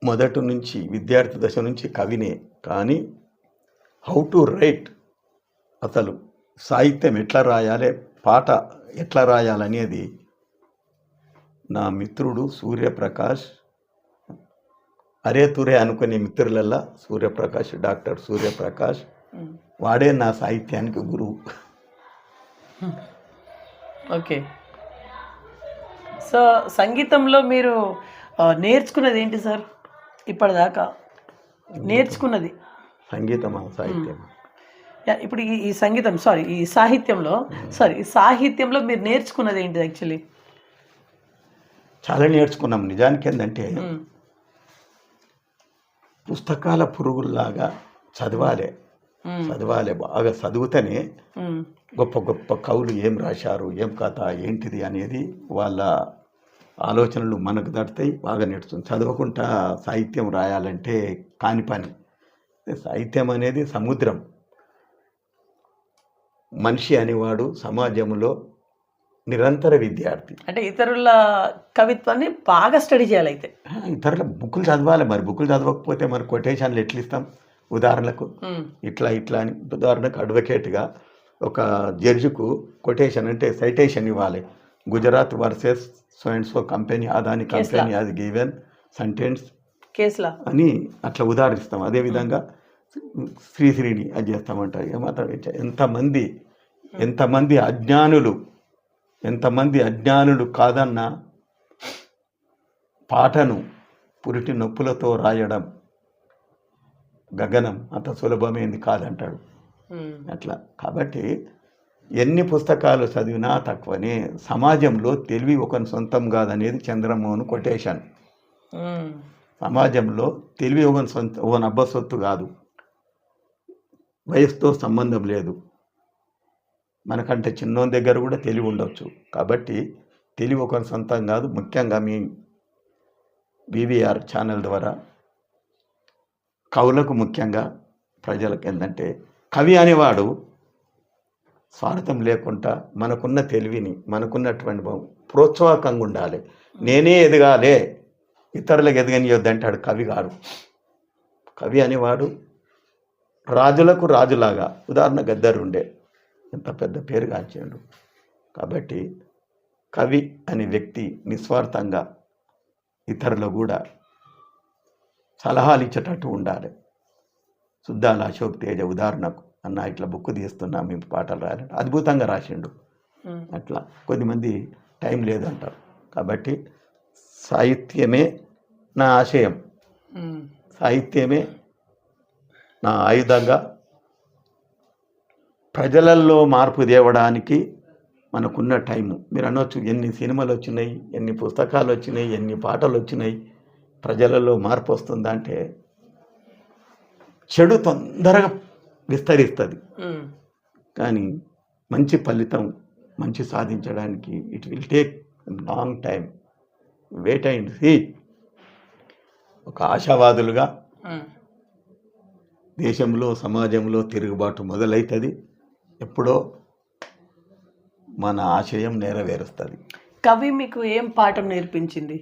మొదటి నుంచి విద్యార్థి దశ నుంచి కవినే. కానీ హౌ టు రైట్, అసలు సాహిత్యం ఎట్లా రాయాలి, పాట ఎట్లా రాయాలనేది నా మిత్రుడు సూర్యప్రకాష్, అరే తురే అనుకునే మిత్రులల్లా సూర్యప్రకాష్, డాక్టర్ సూర్యప్రకాష్, వాడే నా సాహిత్యానికి గురువు. ఓకే, సో సంగీతంలో మీరు నేర్చుకున్నది ఏంటి సార్? ఇప్పటిదాకా నేర్చుకున్నది సంగీతమా, సాహిత్యం? ఇప్పుడు ఈ సంగీతం ఈ సాహిత్యంలో మీరు నేర్చుకున్నది ఏంటి? యాక్చువల్లీ చాలా నేర్చుకున్నాం. నిజానికి ఏంటంటే పుస్తకాల పురుగుల్లాగా చదవాలి, బాగా చదివితేనే గొప్ప గొప్ప కవులు ఏం రాశారు, ఏం కథ, ఏంటిది అనేది వాళ్ళ ఆలోచనలు మనకు దడతాయి, బాగా నేర్చుతుంది. చదవకుండా సాహిత్యం రాయాలంటే కాని పని. సాహిత్యం అనేది సముద్రం. మనిషి అనేవాడు సమాజంలో నిరంతర విద్యార్థి. అంటే ఇతరుల కవిత్వాన్ని బాగా స్టడీ చేయాలి. అయితే ఇతరుల బుక్కులు చదవాలి. మరి బుక్కులు చదవకపోతే మరి కొటేషన్లు ఎట్లా ఇస్తాం? ఉదాహరణకు ఇట్లా అని, ఉదాహరణకు అడ్వకేట్గా ఒక జడ్జికు కొటేషన్ అంటే సైటేషన్ ఇవ్వాలి. Gujarat versus so and so company, Adani company అది గివెన్ సెంటెన్స్ కేసులా అని అట్లా ఉదాహరిస్తాం. అదేవిధంగా శ్రీశ్రీని అది చేస్తామంటారు. ఏమాత్రం ఎంతమంది అజ్ఞానులు కాదన్న పాటను పురిటి నొప్పులతో రాయడం గగనం అంత సులభమైంది కాదంటాడు. అట్లా కాబట్టి ఎన్ని పుస్తకాలు చదివినా తక్కువనే. సమాజంలో తెలివి ఒకని సొంతం కాదనేది చంద్రమోహన్ కొటేషన్. సమాజంలో తెలివి ఒకని అబ్బ సొత్తు కాదు. వయసుతో సంబంధం లేదు. మనకంటే చిన్నోని దగ్గర కూడా తెలివి ఉండొచ్చు. కాబట్టి తెలివి ఒకరి సొంతం కాదు. ముఖ్యంగా మీ బీవీఆర్ ఛానల్ ద్వారా కవులకు, ముఖ్యంగా ప్రజలకు ఏంటంటే, కవి అనేవాడు స్వార్థం లేకుండా మనకున్న తెలివిని, మనకున్నటువంటి ప్రోత్సాహకంగా ఉండాలి. నేనే ఎదగాలి, ఇతరులకు ఎదగనియొద్దు అంటాడు కవి గారు. కవి అనేవాడు రాజులకు రాజులాగా, ఉదాహరణ గద్దరు ఉండే, ఎంత పెద్ద పేరు గాంచాడు. కాబట్టి కవి అనే వ్యక్తి నిస్వార్థంగా ఇతరులు కూడా సలహాలు ఇచ్చేటట్టు ఉండాలి. సుద్దాల అశోక్ తేజ ఉదాహరణకు, అన్న ఇట్లా బుక్ తీస్తున్నా, మేము పాటలు రాయాలంటే అద్భుతంగా రాసిండు. అట్లా కొద్దిమంది టైం లేదంటారు. కాబట్టి సాహిత్యమే నా ఆశయం, సాహిత్యమే నా ఆయుధంగా ప్రజలల్లో మార్పు తేవడానికి మనకున్న టైము. మీరు అనొచ్చు, ఎన్ని సినిమాలు వచ్చినాయి, ఎన్ని పుస్తకాలు వచ్చినాయి, ఎన్ని పాటలు వచ్చినాయి, ప్రజలలో మార్పు వస్తుందా అంటే, చెడు తొందరగా విస్తరిస్తుంది, కానీ మంచి ఫలితం, మంచి సాధించడానికి it will take long time. Wait and see. ఒక ఆశావాదులుగా దేశంలో, సమాజంలో తిరుగుబాటు మొదలవుతుంది. ఎప్పుడో మన ఆశయం నెరవేరుస్తుంది. కవి మీకు ఏం పాఠం నేర్పించింది?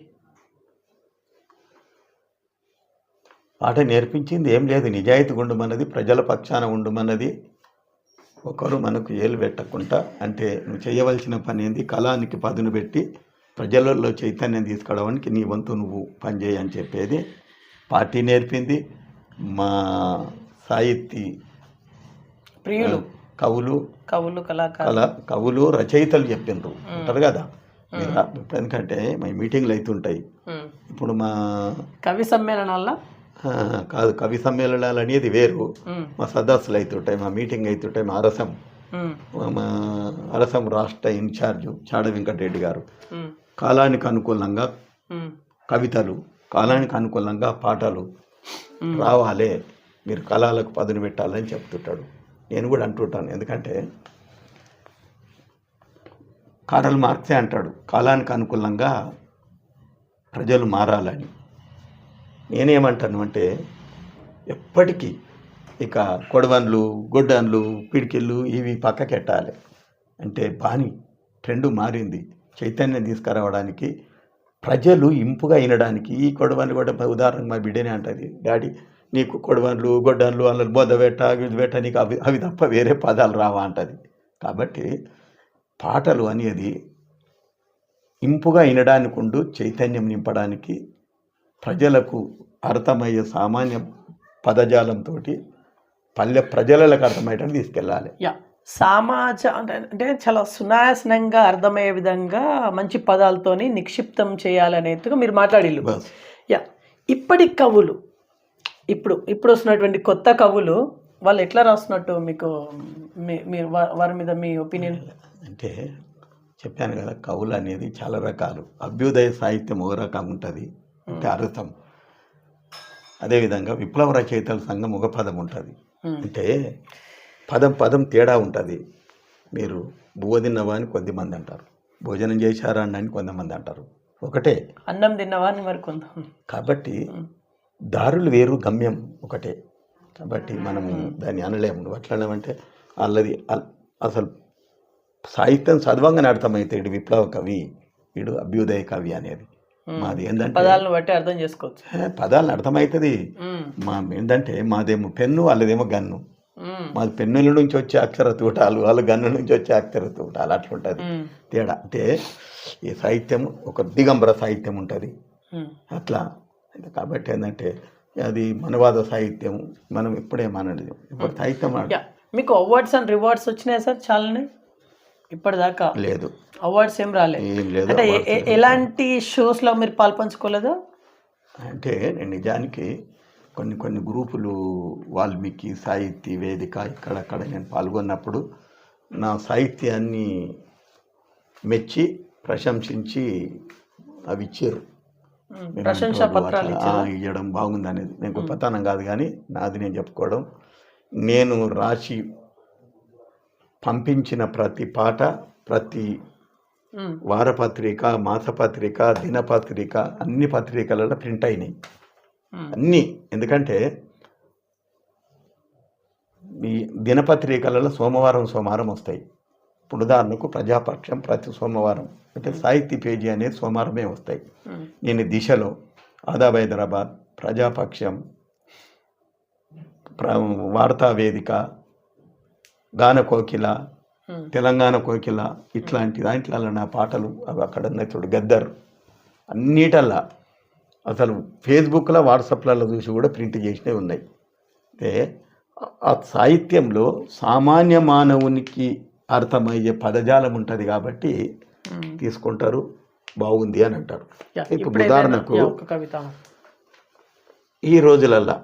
పాట నేర్పించింది ఏం లేదు. నిజాయితీ ఉండమన్నది, ప్రజల పక్షాన ఉండమన్నది. ఒకరు మనకు ఏలు పెట్టకుండా, అంటే నువ్వు చేయవలసిన పని ఏంది, కళానికి పదును పెట్టి ప్రజలలో చైతన్యం తీసుకురావడానికి నీ వంతు నువ్వు పనిచేయి అని చెప్పేది పార్టీ నేర్పింది. మా సాహితీ ప్రియులు, కవులు రచయితలు చెప్పిండ్రు అంటారు కదా. ఇప్పుడు ఎందుకంటే మా మీటింగ్లు అవుతుంటాయి. ఇప్పుడు మా కవి సమ్మేళనాల్లో కాదు, కవి సమ్మేళనాలు అనేది వేరు. మా సదస్సులు అవుతుంటాయి, మా మీటింగ్ అవుతుంటాయి. మా అరసం రాష్ట్ర ఇన్ఛార్జు చాడ వెంకటరెడ్డి గారు కాలానికి అనుకూలంగా కవితలు, కాలానికి అనుకూలంగా పాటలు రావాలి, మీరు కళలకు పదును పెట్టాలని చెప్తుంటాడు. నేను కూడా అంటుంటాను. ఎందుకంటే కార్ల్ మార్క్సే అంటాడు, కాలానికి అనుకూలంగా ప్రజలు మారాలని. నేనేమంటాను అంటే, ఎప్పటికీ ఇక కొడవన్లు, గొడ్డన్లు, పిడికిళ్ళు ఇవి పక్కకెట్టాలి. అంటే బాని ట్రెండ్ మారింది. చైతన్యం తీసుకురావడానికి, ప్రజలు ఇంపుగా వినడానికి. ఈ కొడవన్లు కూడా ఉదాహరణకు మా బిడ్డనే అంటుంది, డాడీ నీకు కొడవన్లు, గొడ్డన్లు, అందులో బొద్దబెట్ట, విడిబెట్ట, నీకు అవి తప్ప వేరే పదాలు రావా అంటది. కాబట్టి పాటలు అనేది ఇంపుగా వినడానికి ఉండు, చైతన్యం నింపడానికి, ప్రజలకు అర్థమయ్యే సామాన్య పదజాలంతో ప్రజలకు అర్థమయ్యేటట్టు తీసుకెళ్ళాలి. అంటే చాలా సునాయాసనంగా అర్థమయ్యే విధంగా మంచి పదాలతోని నిక్షిప్తం చేయాలనేట్టుగా మీరు మాట్లాడిల్లు. ఇప్పటి కవులు, ఇప్పుడు వస్తున్నటువంటి కొత్త కవులు, వాళ్ళు ఎట్లా రాస్తున్నట్టు మీకు మీరు వారి మీద మీ ఒపీనియన్? అంటే చెప్పాను కదా, కవులు అనేది చాలా రకాలు. అభ్యుదయ సాహిత్యం ఒక రకం ఉంటుంది, అంటే అర్థం. అదేవిధంగా విప్లవ రచయితల సంఘం ఒక పదం ఉంటుంది, అంటే పదం తేడా ఉంటుంది. మీరు బువ్వ తిన్నవా అని కొద్దిమంది అంటారు, భోజనం చేశారా అని కొంతమంది అంటారు, ఒకటే. అన్నం తిన్నవా అని మరి కొంత. కాబట్టి దారులు వేరు, గమ్యం ఒకటే. కాబట్టి మనము దాన్ని అనలేము. నువ్వు అట్లనేమంటే వాళ్ళది అసలు సాహిత్యం చదవంగానే అర్థమైతే వీడు విప్లవ కవి, వీడు అభ్యుదయ కవి అనేది. మాది ఏంటంటే పదాలను బట్టి అర్థం చేసుకోవచ్చు, పదాలను అర్థమవుతుంది. ఏంటంటే మాదేమో పెన్ను, వాళ్ళదేమో గన్ను. మాది పెన్నుల నుంచి వచ్చే అక్షర తూటాలు, వాళ్ళ గన్ను నుంచి వచ్చే అక్షర తూటాలు, అట్లుంటుంది తేడా. అంటే ఈ సాహిత్యం ఒక దిగంబర సాహిత్యం ఉంటుంది అట్లా. కాబట్టి ఏంటంటే అది మనవాద సాహిత్యం, మనం ఇప్పుడేమన్నది ఇప్పుడు సాహిత్యం మీకు అవార్డ్స్ అండ్ రివార్డ్స్ వచ్చినాయి సార్ చాలానే ఇప్పటిదాకా? లేదు, అవార్డ్స్ ఏం రాలేదు. ఏం లేదు. అంటే ఎలాంటి షోస్లో మీరు పాల్పంచుకోలేదా? అంటే నేను నిజానికి కొన్ని గ్రూపులు, వాల్మీకి సాహిత్య వేదిక ఇక్కడక్కడ నేను పాల్గొన్నప్పుడు నా సాహిత్యాన్ని మెచ్చి ప్రశంసించి అవి ఇచ్చారు. ప్రశంసా పత్రాలు ఇవ్వడం బాగుంది అనేది నేను గొప్పతనం కాదు, కానీ నాది నేను చెప్పుకోవడం. నేను రాసి పంపించిన ప్రతి పాట, ప్రతి వారపత్రిక, మాసపత్రిక, దినపత్రిక, అన్ని పత్రికలలో ప్రింట్ అయినాయి అన్నీ. ఎందుకంటే ఈ దినపత్రికలలో సోమవారం వస్తాయి. ఇప్పుడు ఉదాహరణకు ప్రజాపక్షం ప్రతి సోమవారం, అంటే సాహిత్య పేజీ అనేది సోమవారమే వస్తాయి. నేను దిశలో, ఆదాబ్ హైదరాబాద్, ప్రజాపక్షం, వార్తా వేదిక, గాన కోకిల, తెలంగాణ కోకిల, ఇట్లాంటి దాంట్లో నా పాటలు అవి అక్కడ చూడు. గద్దర్ అన్నిటల్లా, అసలు ఫేస్బుక్లో, వాట్సాప్లలో చూసి కూడా ప్రింట్ చేసినవి ఉన్నాయి. అంటే ఆ సాహిత్యంలో సామాన్య మానవునికి అర్థమయ్యే పదజాలం ఉంటుంది కాబట్టి తీసుకుంటారు, బాగుంది అని అంటారు. ఇప్పుడు ఉదాహరణకు ఈ రోజులల్లా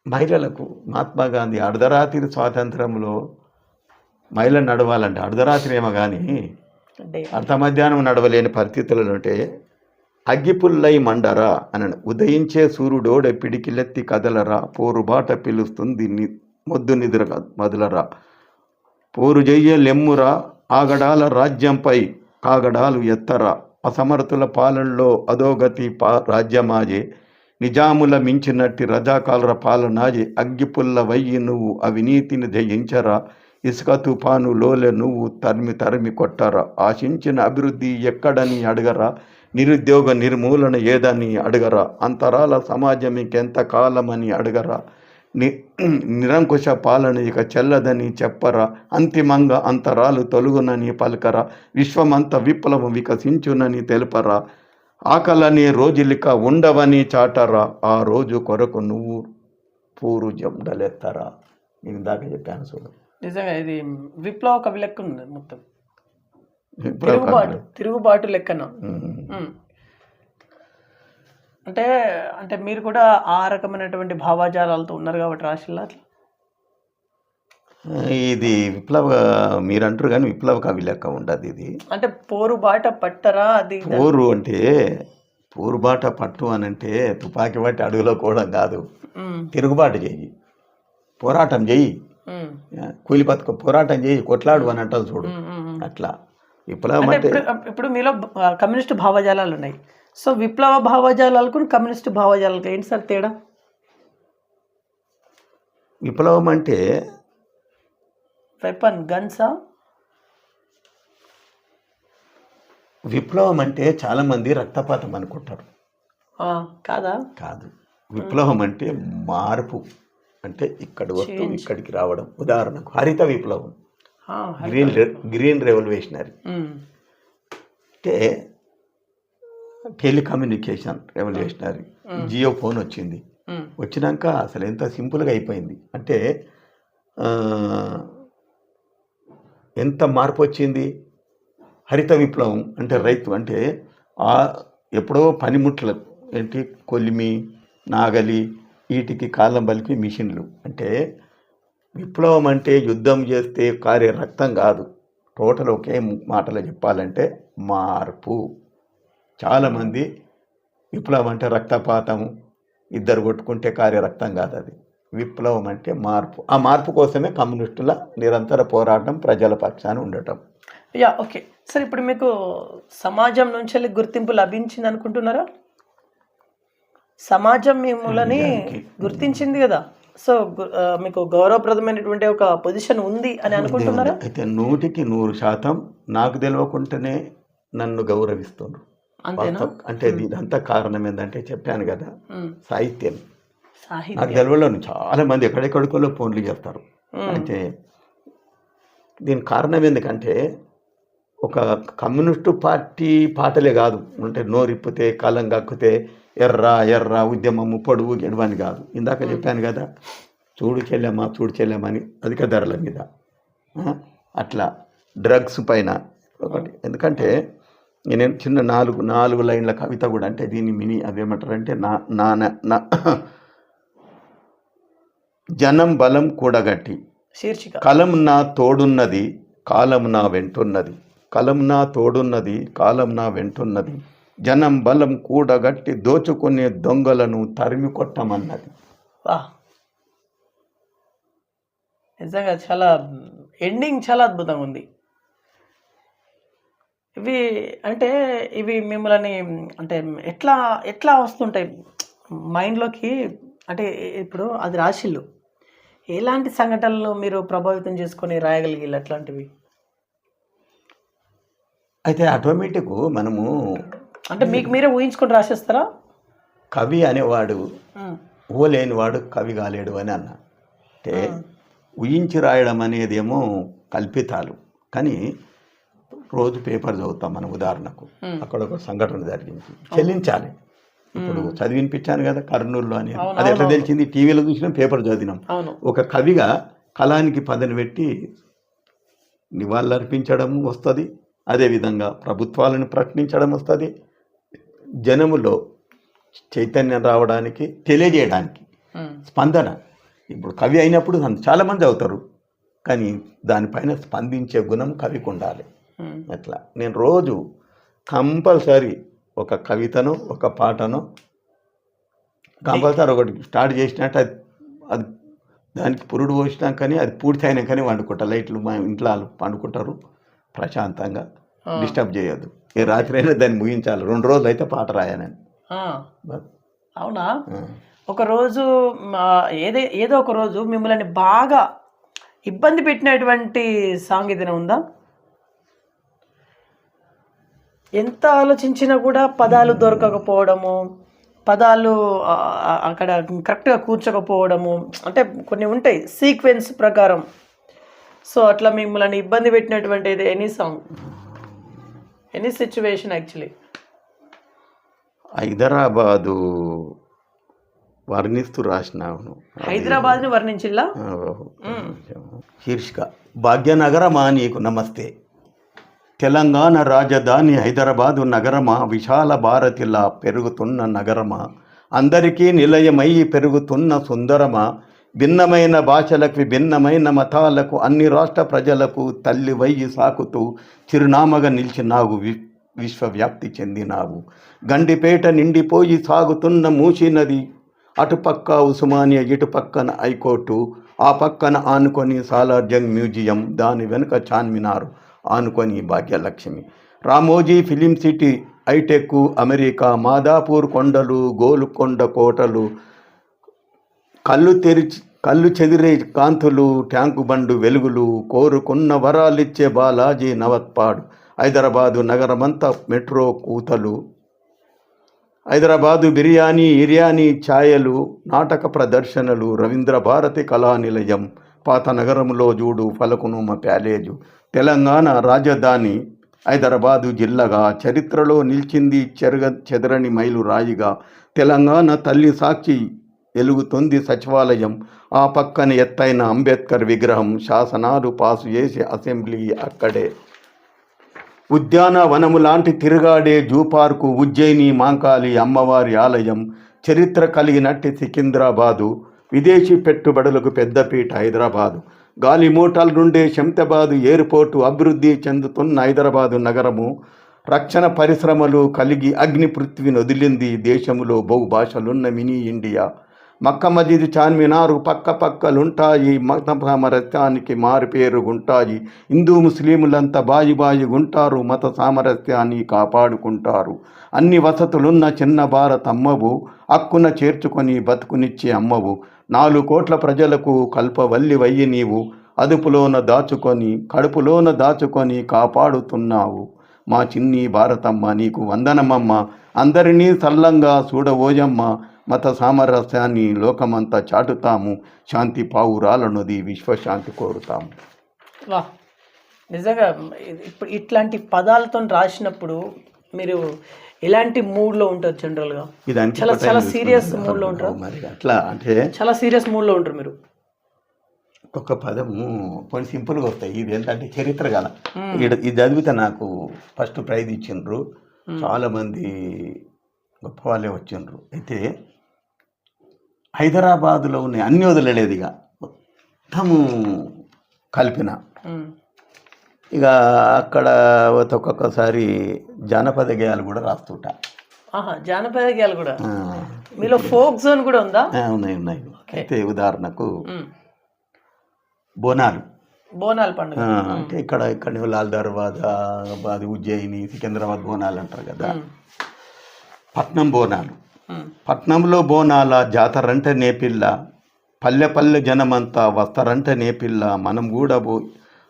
మహిళలకు మహాత్మా గాంధీ అర్ధరాత్రి స్వాతంత్రంలో మహిళ నడవాలంటే అర్ధరాత్రి ఏమో కానీ అర్ధ మధ్యాహ్నం నడవలేని పరిస్థితులలో ఉంటే అగ్గిపుల్లై మండరా అని, ఉదయించే సూర్యుడోడ పిడికిలెత్తి కదలరా, పోరుబాట పిలుస్తుంది మొద్దు నిద్ర మొదలరా, పోరు జయ్య లెమ్మురా, ఆగడాల రాజ్యంపై కాగడాలు ఎత్తరా, అసమర్థుల పాలనలో అధోగతి రాజ్యమాజే, నిజాముల మించినట్టి రజాకాలర పాలనాజే, అగ్గిపుల్ల వయ్యి నువ్వు అవినీతిని జయించరా, ఇసుక తుఫాను లోలె నువ్వు తరిమి కొట్టరా, ఆశించిన అభివృద్ధి ఎక్కడని అడగరా, నిరుద్యోగ నిర్మూలన ఏదని అడగరా, అంతరాల సమాజం ఇంకెంత కాలమని అడగరా, నిరంకుశ పాలన ఇక చెల్లదని చెప్పరా, అంతిమంగా అంతరాలు తొలుగునని పలకరా, విశ్వమంత విప్లవం వికసించునని తెలుపరా, ఆకలని రోజులిక ఉండవని చాటరా, ఆ రోజు కొరకు నువ్వు పూరు జండలెత్తరా. నేను దాకా చెప్పాను చూడు. నిజంగా ఇది విప్లవ కవి లెక్క ఉంది మొత్తం, తిరుగుబాటు లెక్కన. అంటే అంటే మీరు కూడా ఆ రకమైనటువంటి భావాజాలాలతో ఉన్నారు కాబట్టి రాశిల్లా అట్లా. ఇది విప్లవ మీరు అంటారు కానీ విప్లవ కవి లెక్క ఉండదు ఇది. అంటే పోరుబాట పట్టరా, అది పోరు అంటే పోరుబాట పట్టు అని అంటే తుపాకీ బట్టి అడుగులో కూడా కాదు. తిరుగుబాటు చెయ్యి, పోరాటం చెయ్యి, కూలి బతుకు పోరాటం చేయి, కొట్లాడు అని అంటారు చూడు. అట్లా విప్లవం అంటే ఇప్పుడు మీలో కమ్యూనిస్ట్ భావజాలాలు ఉన్నాయి. సో విప్లవ భావజాలాలకు కమ్యూనిస్ట్ భావజాలకు ఏంటి సార్ తేడా? విప్లవం అంటే వెపన్ గన్సా? విప్లవం అంటే చాలా మంది రక్తపాతం అనుకుంటారు. కాదా? కాదు. విప్లవం అంటే మార్పు, అంటే ఇక్కడి వస్తూ ఇక్కడికి రావడం. ఉదాహరణకు హరిత విప్లవం, గ్రీన్ రెవల్యూషనరీ, అంటే టెలికమ్యూనికేషన్ రెవల్యూషనరీ. జియో ఫోన్ వచ్చింది, వచ్చినాక అసలు ఎంత సింపుల్గా అయిపోయింది అంటే ఎంత మార్పు వచ్చింది. హరిత విప్లవం అంటే రైతు అంటే ఎప్పుడో పనిముట్లు ఏంటి కొలిమి, నాగలి, వీటికి కాలం బలికి మిషన్లు. అంటే విప్లవం అంటే యుద్ధం చేస్తే కారే రక్తం కాదు. టోటల్ ఒకే మాటలో చెప్పాలంటే మార్పు. చాలామంది విప్లవం అంటే రక్తపాతం, ఇద్దరు కొట్టుకుంటే కారే రక్తం కాదు. అది విప్లవం అంటే మార్పు. ఆ మార్పు కోసమే కమ్యూనిస్టుల నిరంతర పోరాటం, ప్రజల పక్షాన ఉండటం. ఓకే సార్, ఇప్పుడు మీకు సమాజం నుంచి గుర్తింపు లభించింది అనుకుంటున్నారా? సమాజం మిమ్మల్ని గుర్తించింది కదా, సో మీకు గౌరవప్రదమైనటువంటి ఒక పొజిషన్ ఉంది అని అనుకుంటున్నారా? అయితే 100% నాకు తెలియకుండానే నన్ను గౌరవిస్తున్నారు. అంటే ఇదంతా కారణం ఏంటంటే చెప్పాను కదా, సాహిత్యం. నాకు తెలియదు, చాలా మంది ఎక్కడెక్కడికో ఫోన్లు చేస్తారు. అయితే దీనికి కారణం ఎందుకంటే ఒక కమ్యూనిస్టు పార్టీ పాటలే కాదు, అంటే నోరిప్పితే కాలం కక్కితే ఎర్ర ఉద్యమము పొడువు గెడవని కాదు. ఇందాక చెప్పాను కదా, చూడు చెల్లెమ్మా అని అధిక ధరల మీద, అట్లా డ్రగ్స్ పైన ఒకటి. ఎందుకంటే నేను చిన్న నాలుగు లైన్ల కవిత కూడా, అంటే దీన్ని మినీ అవేమంటారంటే నా జనం బలం కూడగట్టి శీర్షిక కలం నా తోడున్నది కాలం నా వెంటున్నది, కలం నా తోడున్నది కాలం నా వెంటున్నది, జనం బలం కూడగట్టి దోచుకునే దొంగలను తరిమి కొట్టమన్నది. నిజంగా చాలా ఎండింగ్ చాలా అద్భుతంగా ఉంది. ఇవి మిమ్మల్ని అంటే ఎట్లా వస్తుంటాయి మైండ్లోకి? అంటే ఇప్పుడు అది రాశిళ్ళు ఎలాంటి సంఘటనలు మీరు ప్రభావితం చేసుకొని రాయగలిగి అట్లాంటివి? అయితే ఆటోమేటిక్ మనము అంటే మీకు మీరే ఊహించుకొని రాసేస్తారా? కవి అనేవాడు లేనివాడు కవి కాలేడు అని అన్న. అంటే ఊహించి రాయడం అనేది ఏమో కల్పితాలు, కానీ రోజు పేపర్ చదువుతాం మనం. ఉదాహరణకు అక్కడ ఒక సంఘటన జరిగింది, చెల్లించాలి. ఇప్పుడు చదివినిపించాను కదా కర్నూలులో అని, అది ఎట్లా తెలిసింది? టీవీలో చూసినాం, పేపర్ చదివినాం. ఒక కవిగా కళానికి పదని పెట్టి నివాళులర్పించడం వస్తుంది, అదేవిధంగా ప్రభుత్వాలను ప్రశ్నించడం వస్తుంది, జనములో చైతన్యం రావడానికి, తెలియజేయడానికి స్పందన. ఇప్పుడు కవి అయినప్పుడు చాలామంది అవుతారు, కానీ దానిపైన స్పందించే గుణం కవికి ఉండాలి. అట్లా నేను రోజు కంపల్సరీ ఒక కవితను ఒక పాటను కంపల్సరీ ఒకటి స్టార్ట్ చేసినట్టు అది దానికి పురుడు పోసినాం, కానీ అది పూర్తి అయినా కానీ వండుకుంటా. లైట్లు మా ఇంట్లో పండుకుంటారు ప్రశాంతంగా, డిస్టర్బ్ చేయొద్దు. ఏ రాత్రి అయినా దాన్ని ముగించాలి. 2 రోజులు అయితే పాట రాయానని. అవునా? ఒకరోజు ఏదో ఒక రోజు మిమ్మల్ని బాగా ఇబ్బంది పెట్టినటువంటి సాంగ్ ఏదైనా ఉందా? ఎంత ఆలోచించినా కూడా పదాలు దొరకకపోవడము, పదాలు అక్కడ కరెక్ట్గా కూర్చోకపోవడము, అంటే కొన్ని ఉంటాయి సీక్వెన్స్ ప్రకారం. సో అట్లా మిమ్మల్ని ఇబ్బంది పెట్టినటువంటి any song, any situation? Actually Hyderabad వర్ణిస్తూ రాసినాను. హైదరాబాద్ని వర్ణించిల్లా? శీర్షిక భాగ్యనగరమా నీకు నమస్తే, తెలంగాణ రాజధాని హైదరాబాదు నగరమా, విశాల భారతిలా పెరుగుతున్న నగరమా, అందరికీ నిలయమై పెరుగుతున్న సుందరమా, భిన్నమైన భాషలకు భిన్నమైన మతాలకు అన్ని రాష్ట్ర ప్రజలకు తల్లి వయ్యి సాకుతూ చిరునామగా నిలిచినావు, విశ్వవ్యాప్తి చెందినావు. గండిపేట నిండిపోయి సాగుతున్న మూసీ నది, అటుపక్క ఉస్మానియా, ఇటు పక్కన హైకోర్టు, ఆ పక్కన ఆనుకొని సాలార్జంగ్ మ్యూజియం, దాని వెనుక చార్మినార్, ఆనుకొని Bhagyalakshmi, Ramoji Film City, hi-tech America, Madhapur కొండలు, గోల్కొండ కోటలు, కళ్ళు చెదిరే కాంతులు, ట్యాంకు బండు వెలుగులు, కోరుకున్న వరాలిచ్చే బాలాజీ నవత్పాడు, హైదరాబాదు నగరమంతా మెట్రో కూతలు, హైదరాబాదు బిర్యానీ ఇర్యానీ ఛాయలు, నాటక ప్రదర్శనలు, రవీంద్ర భారతి కళానిలయం, పాత నగరంలో జూడు ఫలకునుమ ప్యాలేజు, తెలంగాణ రాజధాని హైదరాబాదు జిల్లాగా చరిత్రలో నిలిచింది చెదరని మైలు రాయిగా, తెలంగాణ తల్లి సాక్షి వెలుగుతుంది సచివాలయం, ఆ పక్కన ఎత్తైన అంబేద్కర్ విగ్రహం, శాసనాలు పాసు చేసే అసెంబ్లీ అక్కడే, ఉద్యానవనము లాంటి తిరుగాడే జూ పార్కు, ఉజ్జయిని మాంకాళి అమ్మవారి ఆలయం, చరిత్ర కలిగినట్టి సికింద్రాబాదు, విదేశీ పెట్టుబడులకు పెద్దపీట హైదరాబాదు, గాలి మూటల నుండే శంషాబాదు ఎయిర్పోర్టు, అభివృద్ధి చెందుతున్న హైదరాబాదు నగరము, రక్షణ పరిశ్రమలు కలిగి అగ్ని పృథ్వీని వదిలింది దేశంలో బహుభాషలున్న మినీ ఇండియా, మక్క మజీద్ చార్మినారు పక్కలుంటాయి, మత సామరస్యానికి మారుపేరుగుంటాయి, హిందూ ముస్లింలంతా బాయిగుంటారు, మత సామరస్యాన్ని కాపాడుకుంటారు, అన్ని వసతులున్న చిన్న భారత్ అమ్మవు, హక్కున చేర్చుకొని బతుకునిచ్చే అమ్మవు, 4 కోట్ల ప్రజలకు కల్పవల్లి వయ్యి నీవు, అదుపులోన దాచుకొని కడుపులోన దాచుకొని కాపాడుతున్నావు, మా చిన్ని భారతమ్మ నీకు వందనమమ్మ, అందరినీ సల్లంగా చూడవోయమ్మ, మత సామరస్యాన్ని లోకమంతా చాటుతాము, శాంతి పావురాలన్నది విశ్వశాంతి కోరుతాము. వా, నిజంగా ఇప్పుడు ఇట్లాంటి పదాలతో రాసినప్పుడు మీరు ఎలాంటి మూడ్లో ఉంటారు జనరల్గా? చాలా చాలా సీరియస్ మూడ్లో ఉంటారు. మరి అట్లా అంటే చాలా సీరియస్ మూడ్లో ఉంటారు మీరు. ఒక పదము కొన్ని సింపుల్గా వస్తాయి. ఇది ఏంటంటే చరిత్ర గల ఇది చదివితే నాకు ఫస్ట్ ప్రైజ్ ఇచ్చిండ్రు, చాలామంది గొప్ప వాళ్ళే వచ్చిండ్రు. అయితే హైదరాబాదులో ఉన్న అన్ని వదిలేదిగా మొత్తము కలిపిన ఇక అక్కడ ఒక్కొక్కసారి జానపద గేయాలు కూడా రాస్తుంటా. జానపద గేయాలు కూడా మీలో ఫోక్ జోన్ కూడా ఉందా? ఉన్నాయి ఉన్నాయి. అయితే ఉదాహరణకు బోనాలు పండుగ అంటే ఇక్కడ లాల్ దర్వాజా, అది ఉజ్జయిని, సికింద్రాబాద్ బోనాలు అంటారు కదా. పట్నం బోనాలు, పట్నంలో బోనాల జాతరంటే నేపిల్ల, పల్లె పల్లె జనమంతా వస్తారంటే నేపిల్ల,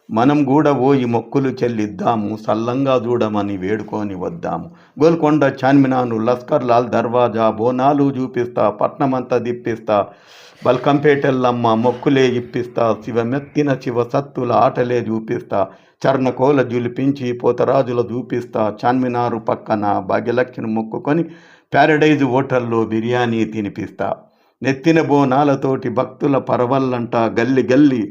మనం కూడా పోయి మొక్కులు చెల్లిద్దాము, సల్లంగా చూడమని వేడుకొని వద్దాము. గోల్కొండ, చార్మినార్, లస్కర్, లాల్ దర్వాజా బోనాలు చూపిస్తా, పట్నమంతా దిప్పిస్తా, బల్కంపేటెల్లమ్మ మొక్కులే ఇప్పిస్తా, శివమెత్తిన శివ సత్తుల ఆటలే చూపిస్తా, చర్ణకోల జులిపించి పోతరాజుల చూపిస్తా, చార్మినారు పక్కన భాగ్యలక్ష్మిని మొక్కుకొని ప్యారడైజ్ హోటల్లో బిర్యానీ తినిపిస్తా, నెత్తిన బోనాలతోటి భక్తుల పరవల్లంట, గల్లి గల్లి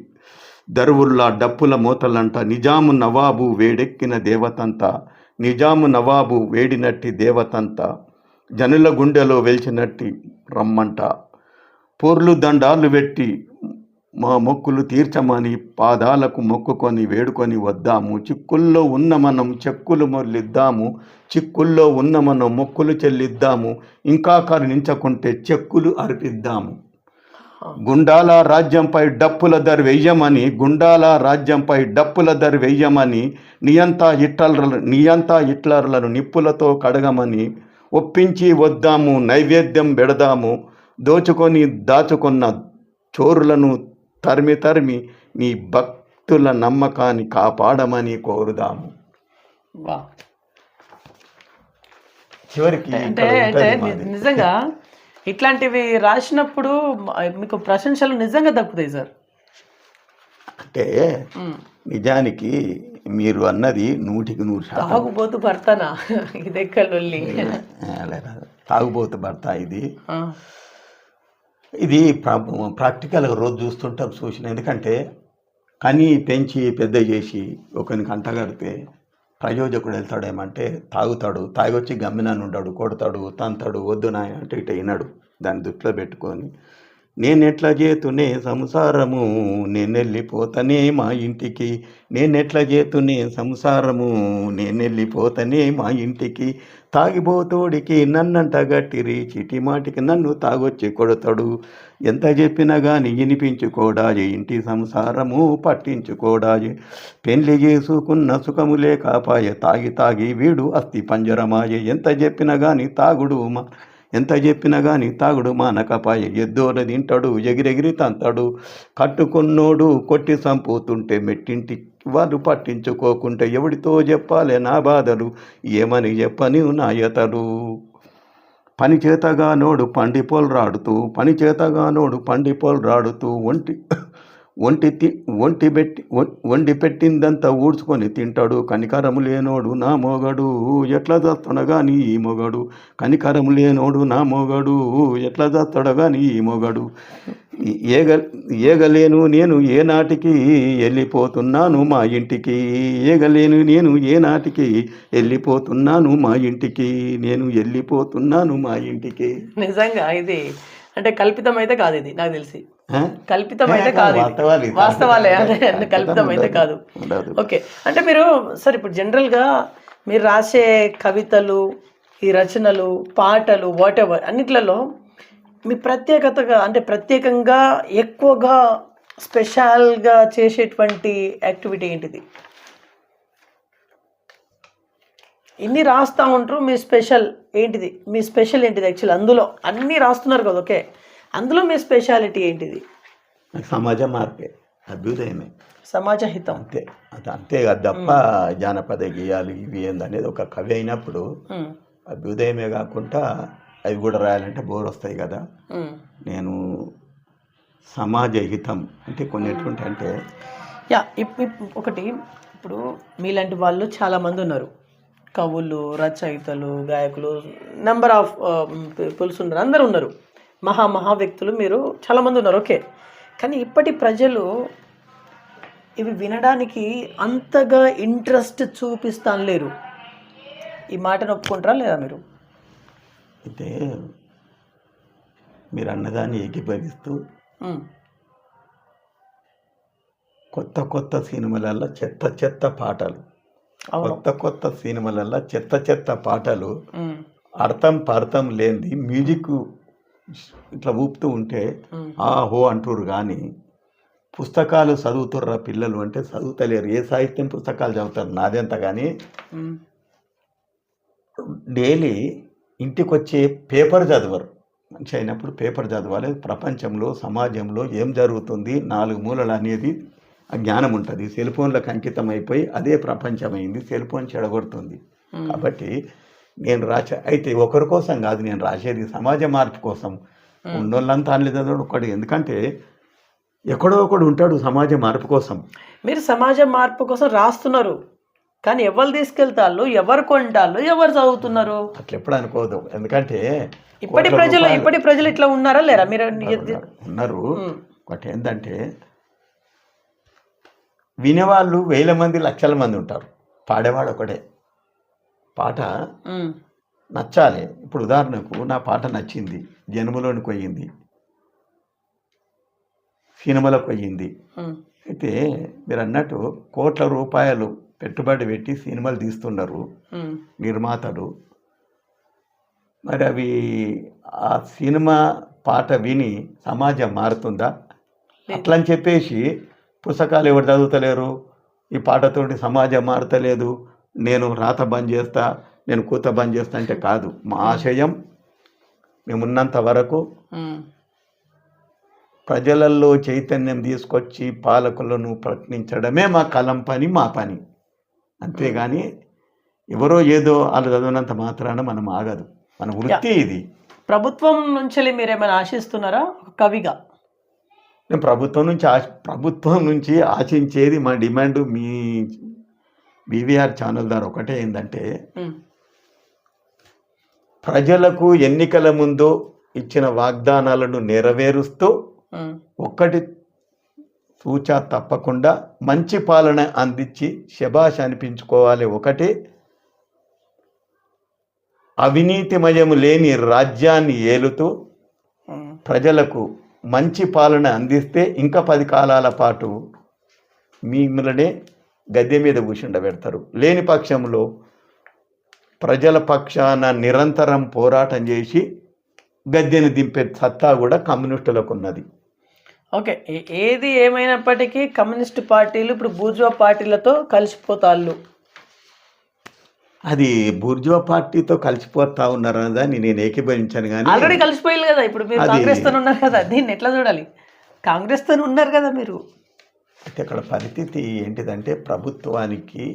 దరువుల్లా డప్పుల మూతలంట, నిజాము నవాబు వేడెక్కిన దేవతంతా, నిజాము నవాబు వేడినట్టి దేవతంతా, జనుల గుండెలో వెలిచినట్టి రమ్మంట, పోర్లు దండాలు పెట్టి మా మొక్కులు తీర్చమని పాదాలకు మొక్కుకొని వేడుకొని వద్దాము, చిక్కుల్లో ఉన్న మనం చెక్కులు మొర్లిద్దాము, చిక్కుల్లో ఉన్న మనం మొక్కులు చెల్లిద్దాము, ఇంకా కరుణించకుంటే చెక్కులు అర్పిద్దాము. గుండాల రాజ్యంపై డప్పుల దర్ వెయ్యమని, గుండాల రాజ్యంపై డప్పుల దర్ వెయ్యమని, నియంతా హిట్లర్లను నిప్పులతో కడగమని ఒప్పించి వద్దాము, నైవేద్యం పెడదాము, దోచుకొని దాచుకున్న చోరులను తరిమి తరిమి నీ భక్తుల నమ్మకాన్ని కాపాడమని కోరుదాము. చివరికి అంటే నిజంగా ఇట్లాంటివి రాసినప్పుడు మీకు ప్రశంసలు నిజంగా దక్కుతాయి సార్. అంటే నిజానికి మీరు అన్నది 100% తాగుబోతు భర్తనా ఇదెక్కలొల్లి? తాగుబోతు భర్త ఇది ప్రాక్టికల్గా రోజు చూస్తుంటాం, చూసిన. ఎందుకంటే కని పెంచి పెద్ద చేసి ఒకరికి అంటగడితే ప్రయోజకుడు వెళ్తాడేమంటే తాగుతాడు, తాగొచ్చి గమ్మినాన్ని ఉంటాడు, కొడతాడు, తంతాడు, వద్దు నాయ అంటే ఇట వినడు. దాన్ని దృష్టిలో పెట్టుకొని నేనెట్లా చేతునే సంసారము, నేనెళ్ళిపోతానే మా ఇంటికి, నేనెట్లా చేతునే సంసారము, నేనెళ్ళిపోతానే మా ఇంటికి, తాగిపోతోడికి నన్నంట గట్టిరి, చిటి మాటికి నన్ను తాగొచ్చి కొడతాడు, ఎంత చెప్పినా కానీ వినిపించుకోడా, ఇంటి సంసారము పట్టించుకోడా, పెళ్లి చేసుకున్న సుఖము లేకపాయ, తాగి తాగి వీడు అస్థి పంజరమాయ, ఎంత చెప్పినా కానీ తాగుడు మానకపాయ, ఎద్దోర తింటాడు, ఎగిరెగిరి తంతాడు, కట్టుకున్నోడు కొట్టి సంపుతుంటే మెట్టింటి వాళ్ళు పట్టించుకోకుంటే ఎవడితో చెప్పాలే నా బాధలు, ఏమని చెప్పని నాయతలు, పని చేతగానోడు పండిపోలు రాడుతూ వండి పెట్టిందంతా ఊడ్చుకొని తింటాడు, కనికరము లేనోడు నా మోగడు ఎట్లా చేస్తాడగాని ఈ మొగడు, కనికరము లేనోడు నా మోగడు ఎట్లా చేస్తాడగాని ఈ మొగడు, ఏగలేను నేను ఏనాటికి వెళ్ళిపోతున్నాను మా ఇంటికి, ఏగలేను నేను ఏనాటికి వెళ్ళిపోతున్నాను మా ఇంటికి, నేను వెళ్ళిపోతున్నాను మా ఇంటికి. నిజంగా ఇది అంటే కల్పితం అయితే కాదు, ఇది నాకు తెలిసి కల్పితం అయితే కాదు, వాస్తవాలే, కల్పితం అయితే కాదు. ఓకే, అంటే మీరు సార్ ఇప్పుడు జనరల్గా మీరు రాసే కవితలు, ఈ రచనలు, పాటలు, వాట్ ఎవర్ అన్నిట్లలో మీ ప్రత్యేకతగా అంటే ప్రత్యేకంగా ఎక్కువగా స్పెషల్గా చేసేటువంటి యాక్టివిటీ ఏంటిది? ఇన్ని రాస్తూ ఉంటారు, మీ స్పెషల్ ఏంటిది? మీ స్పెషల్ ఏంటిది? యాక్చువల్ అందులో అన్నీ రాస్తున్నారు కదా, ఓకే, అందులో మీ స్పెషాలిటీ ఏంటిది? సమాజ మార్పే, అభ్యుదయమే, సమాజ హితం, అంతే. అంతే కదా తప్ప జానపద గేయాలు ఇవి ఏందనేది ఒక కవి అయినప్పుడు అభ్యుదయమే కాకుండా అవి కూడా రాయాలంటే బోర్ వస్తాయి కదా. నేను సమాజ హితం అంటే కొన్ని ఎటువంటి అంటే ఒకటి ఇప్పుడు మీలాంటి వాళ్ళు చాలామంది ఉన్నారు, కవులు, రచయితలు, గాయకులు, నెంబర్ ఆఫ్ పీపుల్స్ ఉన్నారు, అందరూ ఉన్నారు, మహా వ్యక్తులు మీరు చాలామంది ఉన్నారు. ఓకే, కానీ ఇప్పటి ప్రజలు ఇవి వినడానికి అంతగా ఇంట్రెస్ట్ చూపిస్తాను లేరు. ఈ మాటను ఒప్పుకుంటారా లేదా మీరు? అయితే మీరు అన్నదాన్ని ఏకీభవిస్తూ కొత్త సినిమాలల్లో చెత్త పాటలు, కొత్త సినిమాలల్లో చెత్త పాటలు, అర్థం లేనిది మ్యూజిక్ ఇట్లా ఊపుతూ ఉంటే ఆహో అంటారు. కానీ పుస్తకాలు చదువుతుర్రా పిల్లలు అంటే చదువుతలేరు. ఏ సాహిత్యం పుస్తకాలు చదువుతారు నాదెంత. కానీ డైలీ ఇంటికి వచ్చే పేపర్ చదవరు. మంచి అయినప్పుడు పేపర్ చదవాలి. ప్రపంచంలో సమాజంలో ఏం జరుగుతుంది 4 మూలలు అనేది ఆ జ్ఞానం ఉంటుంది. సెల్ ఫోన్లకు అంకితం అయిపోయి అదే ప్రపంచమైంది. Cell phone చెడగొడుతుంది. కాబట్టి నేను అయితే ఒకరి కోసం కాదు నేను రాసేది, సమాజ మార్పు కోసం. ఉన్నోళ్ళంతా అన్ని చదవడం ఒకటి. ఎందుకంటే ఎక్కడో ఒకడు ఉంటాడు సమాజ మార్పు కోసం. మీరు సమాజ మార్పు కోసం రాస్తున్నారు, కానీ ఎవరు తీసుకెళ్తారు, ఎవరు కొంటారు, ఎవరు చదువుతున్నారు అట్లా ఎప్పుడు అనుకోదు. ఎందుకంటే ఇప్పటి ప్రజలు ఇట్లా ఉన్నారా లేరా? మీరు ఉన్నారు. ఒకటి ఏంటంటే వినేవాళ్ళు 1000 మంది 1,00,000 మంది ఉంటారు, పాడేవాడు ఒకడే. పాట నచ్చాలి. ఇప్పుడు ఉదాహరణకు నా పాట నచ్చింది, జన్మలోనికి పోయింది, సినిమాలకు పోయింది. అయితే మీరు అన్నట్టు కోట్ల రూపాయలు పెట్టుబడి పెట్టి సినిమాలు తీస్తున్నారు నిర్మాతలు. మరి అవి ఆ సినిమా పాట విని సమాజం మారుతుందా? అట్లని చెప్పేసి పుస్తకాలు ఎవరు చదువుతలేరు, ఈ పాటతోటి సమాజం మారుతలేదు, నేను రాత బంద్ చేస్తా, నేను కూత బంద్ చేస్తా అంటే కాదు. మా ఆశయం మేమున్నంత వరకు ప్రజలలో చైతన్యం తీసుకొచ్చి పాలకులను ప్రశ్నించడమే మా కలం పని, మా పని. అంతేగాని ఎవరో ఏదో వాళ్ళు చదివినంత మాత్రాన మనం ఆగదు. మన వృత్తి ఇది. ప్రభుత్వం నుంచి మీరేమైనా ఆశిస్తున్నారా కవిగా? నేను ప్రభుత్వం నుంచి ఆశించేది, మా డిమాండ్ మీ బీవీఆర్ ఛానల్ ద్వారా ఒకటే ఏంటంటే ప్రజలకు ఎన్నికల ముందు ఇచ్చిన వాగ్దానాలను నెరవేరుస్తూ ఒక్కటి సూచా తప్పకుండా మంచి పాలన అందించి శభాష్ అనిపించుకోవాలి. ఒకటి, అవినీతిమయము లేని రాజ్యాన్ని ఏలుతూ ప్రజలకు మంచి పాలన అందిస్తే ఇంకా 10 కాలాల పాటు మిమ్మల్ని గద్దె మీద కూర్చుండబెడతారు. లేని పక్షంలో ప్రజల పక్షాన నిరంతరం పోరాటం చేసి గద్దెని దింపే సత్తా కూడా కమ్యూనిస్టులకు ఉన్నది. ఓకే, ఏది ఏమైనప్పటికీ కమ్యూనిస్ట్ పార్టీలు ఇప్పుడు బూర్జువా పార్టీలతో కలిసిపోతాళ్ళు. అది బూర్జువా పార్టీతో కలిసిపోతా ఉన్నారన్నదాన్ని నేను ఏకీభవించాను. కానీ ఆల్రెడీ కలిసిపోయారు కదా. ఇప్పుడు మీరు కాంగ్రెస్ తో ఉన్నారు కదా, దీన్ని ఎట్లా చూడాలి? కాంగ్రెస్ తో ఉన్నారు కదా మీరు. అయితే అక్కడ పరిస్థితి ఏంటిదంటే ప్రభుత్వానికి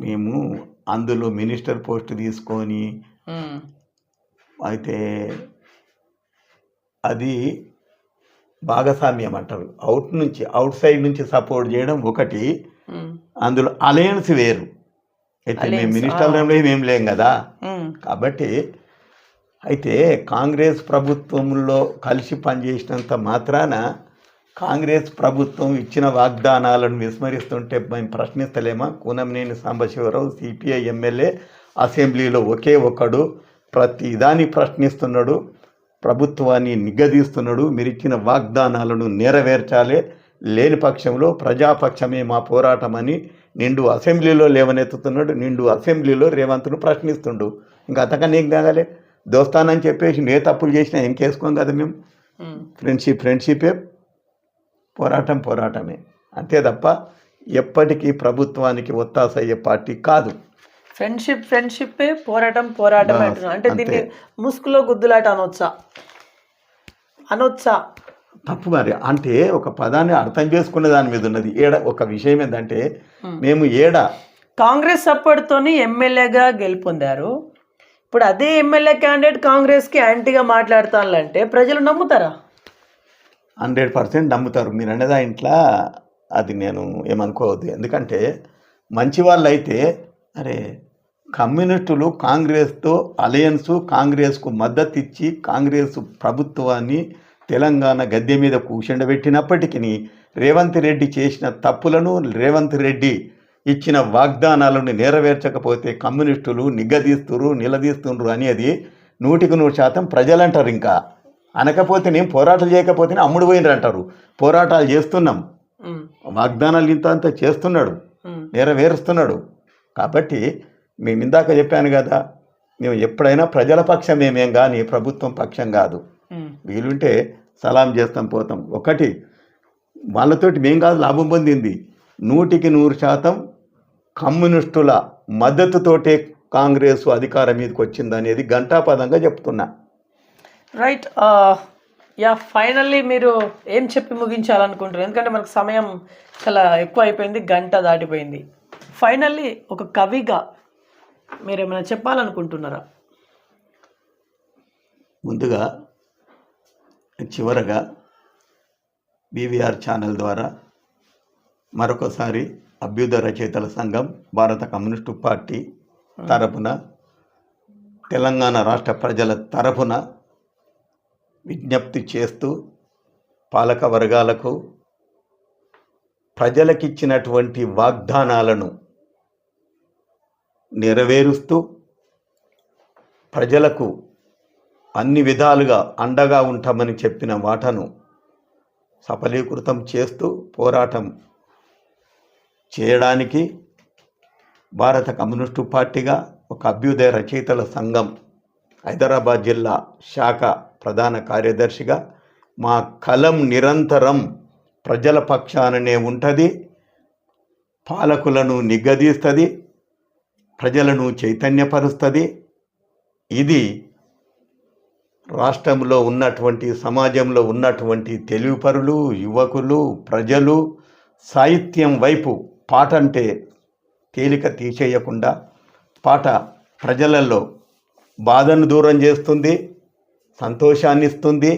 మేము అందులో మినిస్టర్ పోస్ట్ తీసుకొని అయితే అది భాగస్వామ్యం అంటారు. అవుట్ సైడ్ నుంచి సపోర్ట్ చేయడం ఒకటి, అందులో అలయన్స్ వేరు. అయితే మేము మినిస్టర్లో ఏం లేం కదా. కాబట్టి అయితే కాంగ్రెస్ ప్రభుత్వంలో కలిసి పనిచేసినంత మాత్రాన కాంగ్రెస్ ప్రభుత్వం ఇచ్చిన వాగ్దానాలను విస్మరిస్తుంటే మేము ప్రశ్నిస్తలేమా? కూనంనేని సాంబశివరావు సిపిఐ ఎమ్మెల్యే అసెంబ్లీలో ఒకే ఒక్కడు ప్రతి దాన్ని ప్రశ్నిస్తున్నాడు, ప్రభుత్వాన్ని నిగ్గదీస్తున్నాడు. మీరు ఇచ్చిన వాగ్దానాలను నెరవేర్చాలి, లేని పక్షంలో ప్రజాపక్షమే మా పోరాటం అని నిండు అసెంబ్లీలో లేవనెత్తుతున్నాడు. నిండు అసెంబ్లీలో రేవంత్ను ప్రశ్నిస్తుండు. ఇంకా అంతకన్నా ఏం కాగాలి? దోస్తానని చెప్పేసి ఏ తప్పులు చేసినా ఏం చేసుకోం కదా మేము. ఫ్రెండ్షిపే, పోరాటమే. అంతే తప్ప ఎప్పటికీ ప్రభుత్వానికి ఒత్తాసయ్యే పార్టీ కాదు. ఫ్రెండ్షిప్పే, పోరాటం అంటున్నా. అంటే దీన్ని ముసుగులో గుద్దులాట అనొచ్చా? తప్పు మరి. అంటే ఒక పదాన్ని అర్థం చేసుకునే దాని మీద ఉన్నది. ఒక విషయం ఏంటంటే మేము కాంగ్రెస్ సపోర్ట్ తోని ఎమ్మెల్యేగా గెలుపొందారు. ఇప్పుడు అదే ఎమ్మెల్యే క్యాండిడేట్ కాంగ్రెస్కి యాంటీగా మాట్లాడతానంటే ప్రజలు నమ్ముతారా? 100% నమ్ముతారు. మీరు అనేదా ఇంట్లో అది నేను ఏమనుకోవద్దు. ఎందుకంటే మంచి వాళ్ళు అయితే అరే కమ్యూనిస్టులు కాంగ్రెస్తో అలయన్సు, కాంగ్రెస్కు మద్దతు ఇచ్చి కాంగ్రెస్ ప్రభుత్వాన్ని తెలంగాణ గద్దె మీద కూర్చుండబెట్టినప్పటికీ రేవంత్ రెడ్డి చేసిన తప్పులను, రేవంత్ రెడ్డి ఇచ్చిన వాగ్దానాలను నెరవేర్చకపోతే కమ్యూనిస్టులు నిలదీస్తున్నారు అనేది 100% ప్రజలంటారు. ఇంకా అనకపోతే నేను పోరాటాలు చేయకపోతేనే అమ్ముడు పోయినరు అంటారు. పోరాటాలు చేస్తున్నాం, వాగ్దానాలు ఇంత చేస్తున్నాడు, నెరవేరుస్తున్నాడు. కాబట్టి మేము ఇందాక చెప్పాను కదా, మేము ఎప్పుడైనా ప్రజల పక్షం మేమేం కానీ ప్రభుత్వం పక్షం కాదు. వీలుంటే సలాం చేస్తాం, పోతాం. ఒకటి వాళ్ళతోటి మేం కాదు లాభం పొందింది, 100% కమ్యూనిస్టుల మద్దతుతోటే కాంగ్రెస్ అధికారం మీదకి వచ్చింది అనేది ఘంటాపదంగా చెప్తున్నా. రైట్. ఫైనల్లీ మీరు ఏం చెప్పి ముగించాలనుకుంటారు? ఎందుకంటే మనకు సమయం చాలా ఎక్కువ అయిపోయింది, గంట దాటిపోయింది. ఫైనల్లీ ఒక కవిగా మీరు ఏమైనా చెప్పాలనుకుంటున్నారా? ముందుగా చివరగా బీవీఆర్ ఛానల్ ద్వారా మరొకసారి అభ్యుదయ రచయితల సంఘం, భారత కమ్యూనిస్టు పార్టీ తరపున, తెలంగాణ రాష్ట్ర ప్రజల తరపున విజ్ఞప్తి చేస్తూ పాలక వర్గాలకు ప్రజలకిచ్చినటువంటి వాగ్దానాలను నెరవేరుస్తూ ప్రజలకు అన్ని విధాలుగా అండగా ఉంటామని చెప్పిన మాటను సఫలీకృతం చేస్తూ పోరాటం చేయడానికి భారత కమ్యూనిస్టు పార్టీగా ఒక అభ్యుదయ రచయితల సంఘం హైదరాబాద్ జిల్లా శాఖ ప్రధాన కార్యదర్శిగా మా కలం నిరంతరం ప్రజల పక్షాననే ఉంటుంది, పాలకులను నిగ్గదీస్తుంది, ప్రజలను చైతన్యపరుస్తుంది. ఇది రాష్ట్రంలో ఉన్నటువంటి, సమాజంలో ఉన్నటువంటి తెలివిపరులు, యువకులు, ప్రజలు సాహిత్యం వైపు పాట అంటే తేలిక తీసేయకుండా, పాట ప్రజలలో బాధను దూరం చేస్తుంది, సంతోషాన్ని ఇస్తుంది,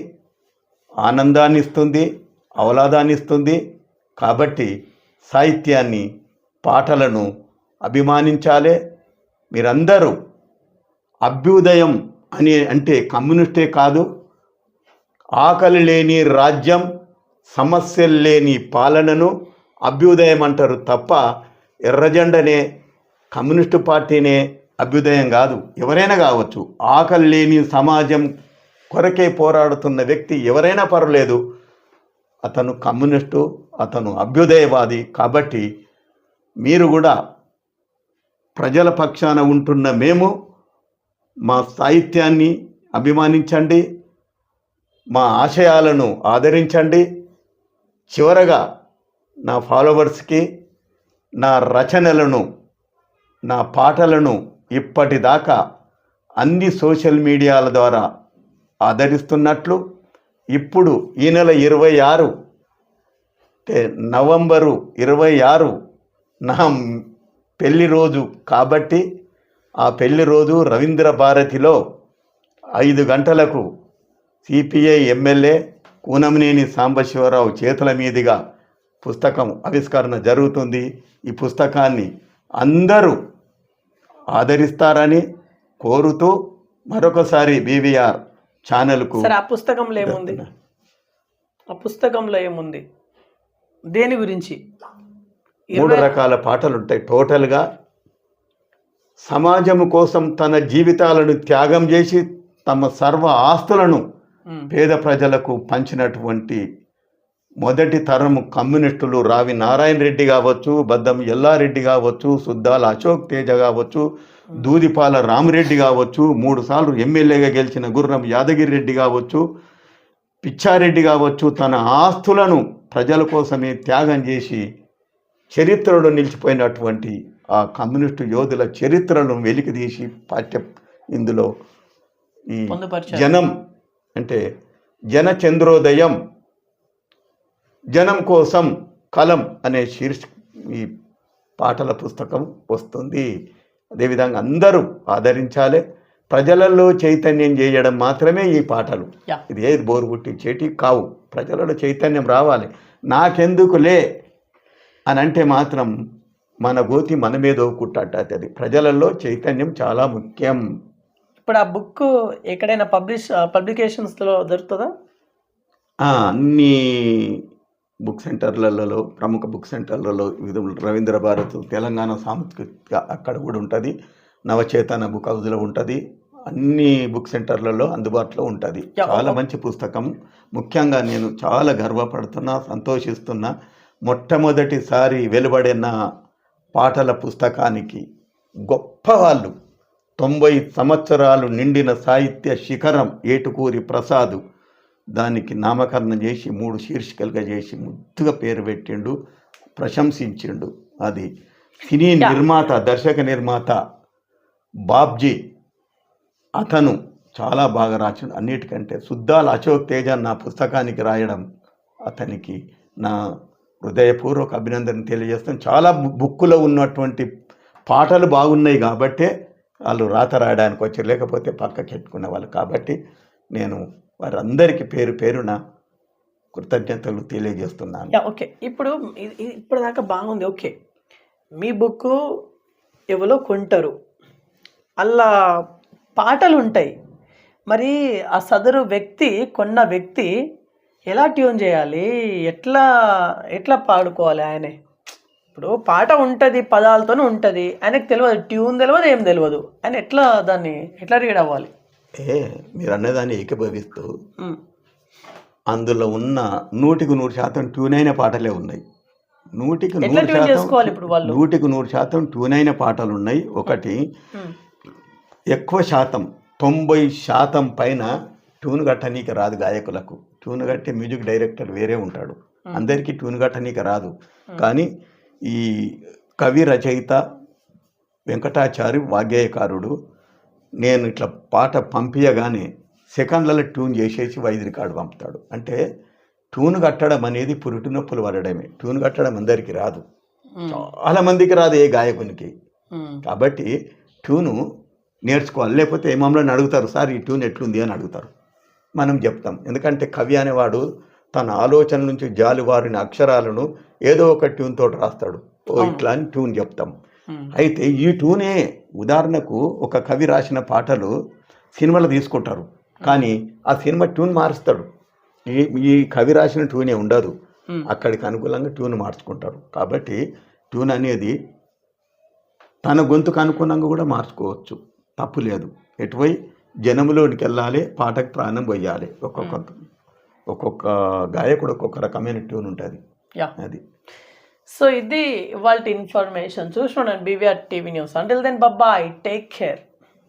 ఆనందాన్ని ఇస్తుంది, ఆహ్లాదాన్ని ఇస్తుంది. కాబట్టి సాహిత్యాన్ని, పాటలను అభిమానించాలి. మీరందరూ అభ్యుదయం అంటే కమ్యూనిస్టే కాదు, ఆకలి లేని రాజ్యం, సమస్యలు లేని పాలనను అభ్యుదయం అంటారు తప్ప ఎర్రజెండనే, కమ్యూనిస్టు పార్టీనే అభ్యుదయం కాదు. ఎవరైనా కావచ్చు, ఆకలి లేని సమాజం కొరకే పోరాడుతున్న వ్యక్తి ఎవరైనా పర్వాలేదు, అతను కమ్యూనిస్టు, అతను అభ్యుదయవాది. కాబట్టి మీరు కూడా ప్రజల పక్షాన ఉంటున్న మేము మా సాహిత్యాన్ని అభిమానించండి, మా ఆశయాలను ఆదరించండి. చివరగా నా ఫాలోవర్స్కి నా రచనలను, నా పాటలను ఇప్పటిదాకా అన్ని సోషల్ మీడియాల ద్వారా ఆదరిస్తున్నట్లు, ఇప్పుడు ఈ నెల 26 నవంబరు 26 నా పెళ్లి రోజు కాబట్టి ఆ పెళ్లి రోజు రవీంద్ర భారతిలో 5 గంటలకు సిపిఐ ఎమ్మెల్యే కూనంనేని సాంబశివరావు చేతుల మీదుగా పుస్తకం ఆవిష్కరణ జరుగుతుంది. ఈ పుస్తకాన్ని అందరూ ఆదరిస్తారని కోరుతూ మరొకసారి బీవీఆర్ ఛానల్కు. సరే, ఆ పుస్తకంలో ఏముంది? ఆ పుస్తకంలో ఏముంది? దేని గురించి? 3 రకాల పాటలు ఉంటాయి. టోటల్గా సమాజం కోసం తన జీవితాలను త్యాగం చేసి తమ సర్వ ఆస్తులను పేద ప్రజలకు పంచినటువంటి మొదటి తరం కమ్యూనిస్టులు రావి నారాయణ రెడ్డి కావచ్చు, బద్దం ఎల్లారెడ్డి కావచ్చు, సుద్దాల అశోక్ తేజ కావచ్చు, దూదిపాల రామిరెడ్డి కావచ్చు, 3 సార్లు ఎమ్మెల్యేగా గెలిచిన గుర్రం యాదగిరి రెడ్డి కావచ్చు, పిచ్చారెడ్డి కావచ్చు, తన ఆస్తులను ప్రజల కోసమే త్యాగం చేసి చరిత్రలో నిలిచిపోయినటువంటి ఆ కమ్యూనిస్టు యోధుల చరిత్రను వెలికితీసి ఇందులో ఈ జనం అంటే జనచంద్రోదయం, జనం కోసం కలం అనే ఈ పాటల పుస్తకం వస్తుంది. అదేవిధంగా అందరూ ఆదరించాలి. ప్రజలలో చైతన్యం చేయడం మాత్రమే ఈ పాటలు. యా. ఇది ఏది బోరు పుట్టించేటి కావు. ప్రజలలో చైతన్యం రావాలి. నాకెందుకులే అని అంటే మాత్రం మన గోతి మన మీద కుట్టది. ప్రజలలో చైతన్యం చాలా ముఖ్యం. ఇప్పుడు ఆ బుక్ ఎక్కడైనా పబ్లికేషన్స్లో దొరుకుతుందా? అన్ని బుక్ సెంటర్లలో, ప్రముఖ బుక్ సెంటర్లలో, రవీంద్ర భారత్, తెలంగాణ సాంస్కృతిక అక్కడ కూడా ఉంటుంది, నవచేతన బుక్ హౌస్లో ఉంటుంది, అన్ని బుక్ సెంటర్లలో అందుబాటులో ఉంటుంది. చాలా మంచి పుస్తకం. ముఖ్యంగా నేను చాలా గర్వపడుతున్నా, సంతోషిస్తున్నా. మొట్టమొదటిసారి వెలువడిన పాటల పుస్తకానికి గొప్ప వాళ్ళు 90 సంవత్సరాలు నిండిన సాహిత్య శిఖరం ఏటుకూరి ప్రసాద్ దానికి నామకరణం చేసి 3 శీర్షికలుగా చేసి ముద్దుగా పేరు పెట్టిండు, ప్రశంసించిండు. అది సినీ నిర్మాత, దర్శక నిర్మాత బాబ్జీ, అతను చాలా బాగా రాసిండు. అన్నిటికంటే సుద్దాల అశోక్ తేజ నా పుస్తకానికి రాయడం అతనికి నా హృదయపూర్వక అభినందన తెలియజేస్తాను. చాలా బుక్కులో ఉన్నటువంటి పాటలు బాగున్నాయి కాబట్టే వాళ్ళు రాత రాయడానికి వచ్చారు, లేకపోతే పక్కకి పెట్టుకునే వాళ్ళు. కాబట్టి నేను వారందరికీ పేరు పేరున కృతజ్ఞతలు తెలియజేస్తున్నాను. ఓకే, ఇప్పుడు దాకా బాగుంది. ఓకే, మీ బుక్ ఎవరో కొంటారు, అలా పాటలు ఉంటాయి. మరి ఆ సదరు వ్యక్తి, కొన్న వ్యక్తి ఎలా ట్యూన్ చేయాలి, ఎట్లా పాడుకోవాలి? ఆయనే ఇప్పుడు పాట ఉంటుంది, పదాలతోనే ఉంటుంది, ఆయనకు తెలియదు, ట్యూన్ తెలియదు, ఏం తెలియదు. ఆయన ఎట్లా రీడ్ అవ్వాలి? మీరు అన్నదాన్ని ఏకీభవిస్తూ అందులో ఉన్న 100% ట్యూన్ అయిన పాటలే ఉన్నాయి. 100% ట్యూన్ అయిన పాటలు ఉన్నాయి. ఒకటి ఎక్కువ శాతం 90% పైన ట్యూన్ గట్టనీకి రాదు గాయకులకు. ట్యూన్ గట్టే మ్యూజిక్ డైరెక్టర్ వేరే ఉంటాడు, అందరికీ ట్యూన్ గట్టనీకి రాదు. కానీ ఈ కవి రచయిత వెంకటాచారి వాగ్గేయకారుడు నేను ఇట్లా పాట పంపించగానే సెకండ్లలో ట్యూన్ చేసేసి వైద్య రికార్డు పంపుతాడు. అంటే ట్యూన్ కట్టడం అనేది పురుటి నొప్పులు పడడమే. ట్యూన్ కట్టడం అందరికీ రాదు, చాలా మందికి రాదు, ఏ గాయకునికి. కాబట్టి ట్యూను నేర్చుకోవాలి. లేకపోతే ఏమమ్మని అడుగుతారు, సార్ ఈ ట్యూన్ ఎట్లుంది అని అడుగుతారు. మనం చెప్తాం. ఎందుకంటే కవి అనేవాడు తన ఆలోచన నుంచి జాలువారిన అక్షరాలను ఏదో ఒక ట్యూన్ తోటి రాస్తాడు. ఇట్లా అని ట్యూన్ చెప్తాం. అయితే ఈ ట్యూనే, ఉదాహరణకు ఒక కవి రాసిన పాటలు సినిమాలో తీసుకుంటారు, కానీ ఆ సినిమా ట్యూన్ మారుస్తాడు. ఈ కవి రాసిన ట్యూనే ఉండదు, అక్కడికి అనుకూలంగా ట్యూన్ మార్చుకుంటారు. కాబట్టి ట్యూన్ అనేది తన గొంతుకు అనుగుణంగా కూడా మార్చుకోవచ్చు, తప్పు లేదు. ఎటువై జనంలోనికి వెళ్ళాలి, పాటకు ప్రాణం పోయాలి. ఒక్కొక్క గాయకుడు ఒక్కొక్క రకమైన ట్యూన్ ఉంటుంది. అది. సో ఇది వాళ్ళ ఇన్ఫర్మేషన్. చూస్తున్నాను BVR TV news. Until then bye, take care.